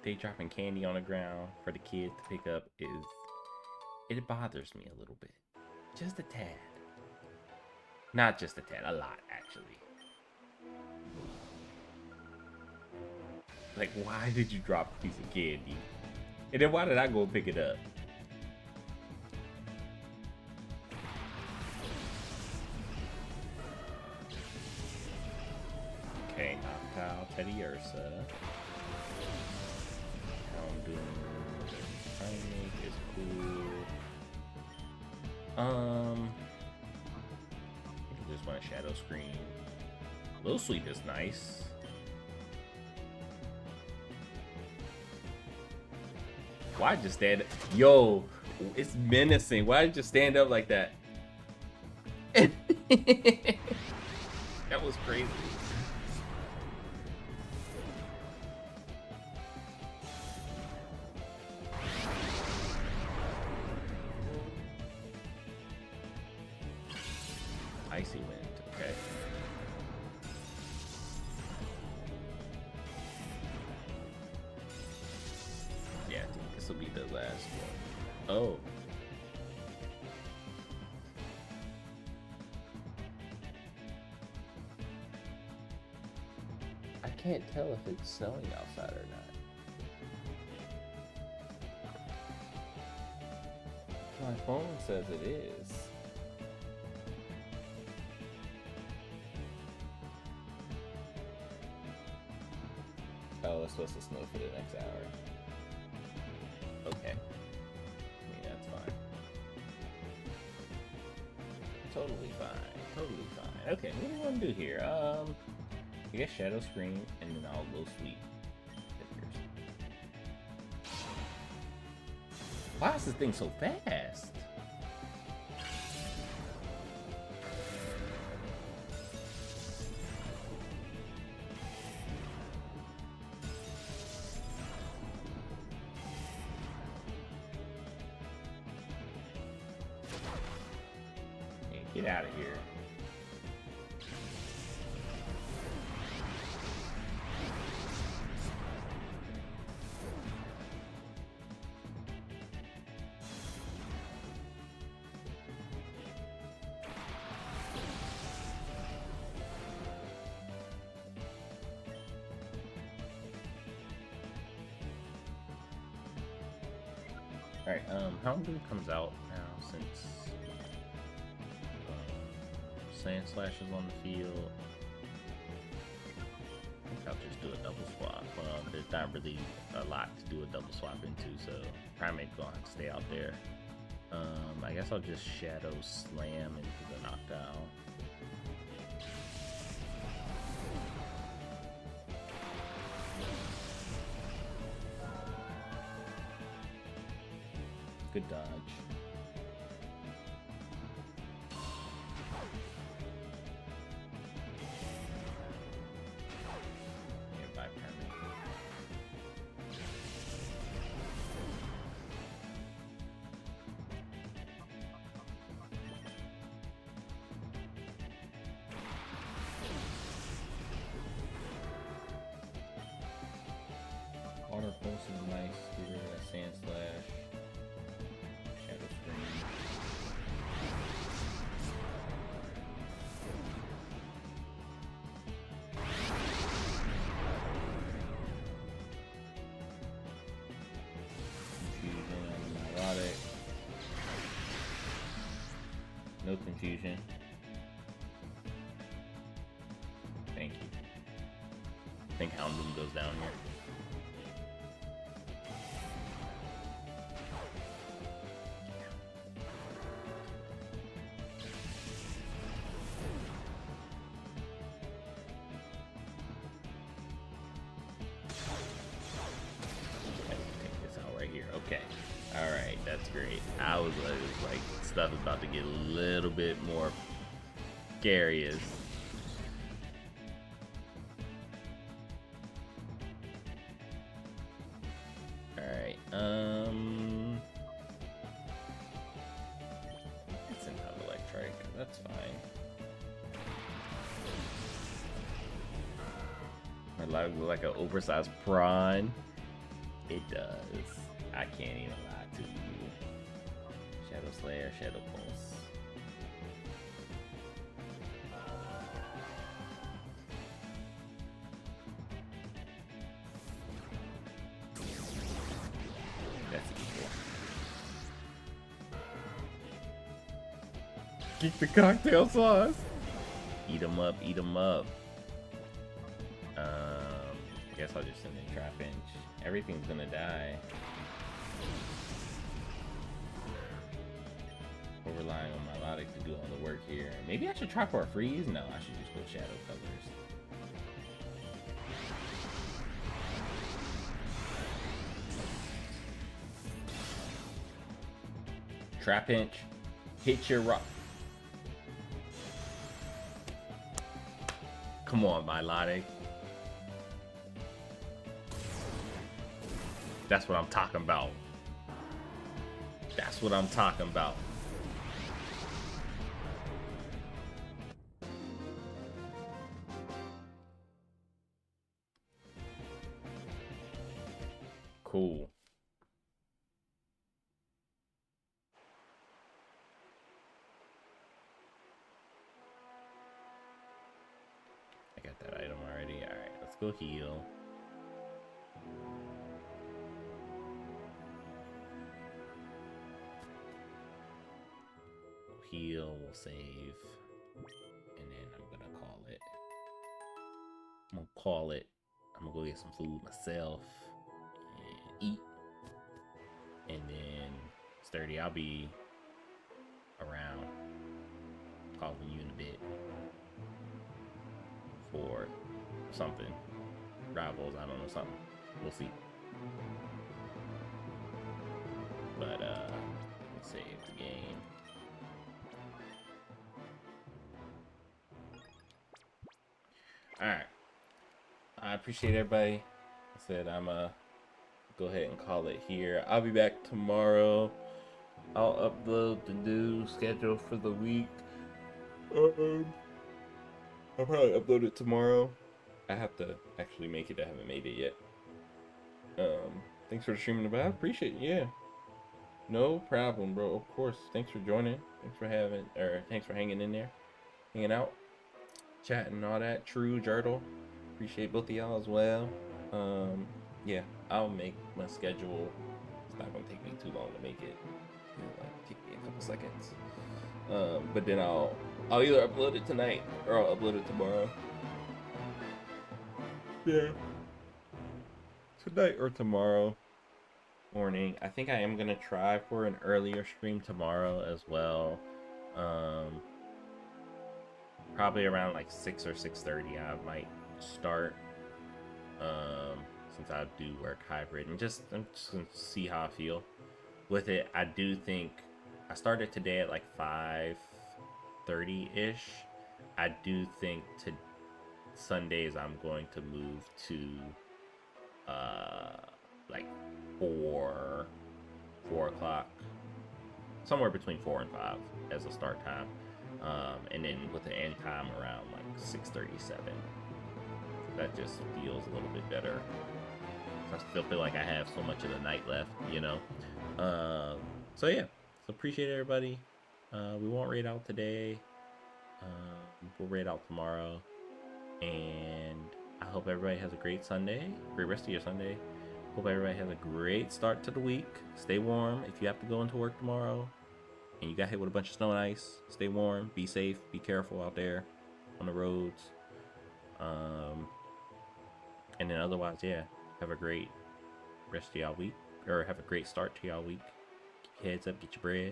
they dropping candy on the ground for the kids to pick up it bothers me a little bit. Just a tad. Not just a tad, a lot actually. Like, why did you drop a piece of candy? And then why did I go pick it up? Okay, Noctowl, Teddy Ursa. Houndoom, Primate is cool. I think I just want a Shadow Scream. Little Sweep is nice. Why just stand? Yo, it's menacing. Why did you stand up like that? That was crazy. Icy Wind, okay. Yeah, I think this will be the last one. Oh. I can't tell if it's snowing outside or not. My phone says it is. Oh, it's supposed to snow for the next hour. Okay. Yeah, that's fine. Totally fine. Totally fine. Okay, what do you want to do here? I guess Shadow Screen, and then I'll go Sweep. Why is this thing so fast? Hey, get out of here. Alright, Houndoom comes out now since Sand Slash is on the field. I think I'll just do a double swap. There's not really a lot to do a double swap into, so Primate gonna have to stay out there. I guess I'll just Shadow Slam into the knockdown. Good dodge. Yeah, bye, Primate. Water Pulse is nice. Get rid of that Sand Slash. Shadow Screen. Confusion on Melodic. No confusion. Thank you. I think Houndoom goes down here. Okay. Alright, that's great. I was like, stuff is about to get a little bit more scary. Alright, it's another Electric. That's fine. I like an oversized prawn. It does. I can't even lie to you. Shadow Slayer, Shadow Pulse. That's equal. Keep the cocktail sauce. Eat 'em up, eat 'em up. I guess I'll just send in Trapinch. Everything's gonna die. We're relying on Melodic to do all the work here. Maybe I should try for a freeze? No, I should just go Shadow Colors. Trapinch, hit your rock. Come on, Melodic. That's what I'm talking about. That's what I'm talking about. Cool. I got that item already. Alright, let's go heal. Heal, we'll save. And then I'm gonna call it. I'm gonna go get some food myself and eat. and then sturdy, I'll be around calling you in a bit for something. Rivals, I don't know, something. We'll see. But let's save the game. Alright. I appreciate everybody. I said I'm go ahead and call it here. I'll be back tomorrow. I'll upload the new schedule for the week. I'll probably upload it tomorrow. I have to actually make it. I haven't made it yet. Thanks for streaming about. I appreciate it. Yeah. No problem, bro. Of course. Thanks for joining. Thanks for hanging in there. Hanging out. Chatting and all that. True, Jurtle. Appreciate both of y'all as well. Yeah, I'll make my schedule. It's not gonna take me too long to make it. It'll like take me a couple seconds. But then I'll either upload it tonight or I'll upload it tomorrow. Yeah. Tonight or tomorrow morning. I think I am gonna try for an earlier stream tomorrow as well. Probably around like 6 or 6:30 I might start. Since I do work hybrid, and I'm just gonna see how I feel with it. I do think I started today at like 5:30-ish. I do think to Sundays I'm going to move to like 4 o'clock, somewhere between 4 and 5 as a start time, and then with the end time around like 6:37. That just feels a little bit better. I still feel like I have so much of the night left, you know. So yeah, so appreciate everybody. We won't raid out today. We'll raid out tomorrow, and I hope everybody has a great Sunday, great rest of your Sunday. Hope everybody has a great start to the week. Stay warm if you have to go into work tomorrow, and you got hit with a bunch of snow and ice. Stay warm, be safe, be careful out there on the roads. And then otherwise, yeah, have a great rest of y'all week, or have a great start to y'all week. Keep your heads up, get your bread.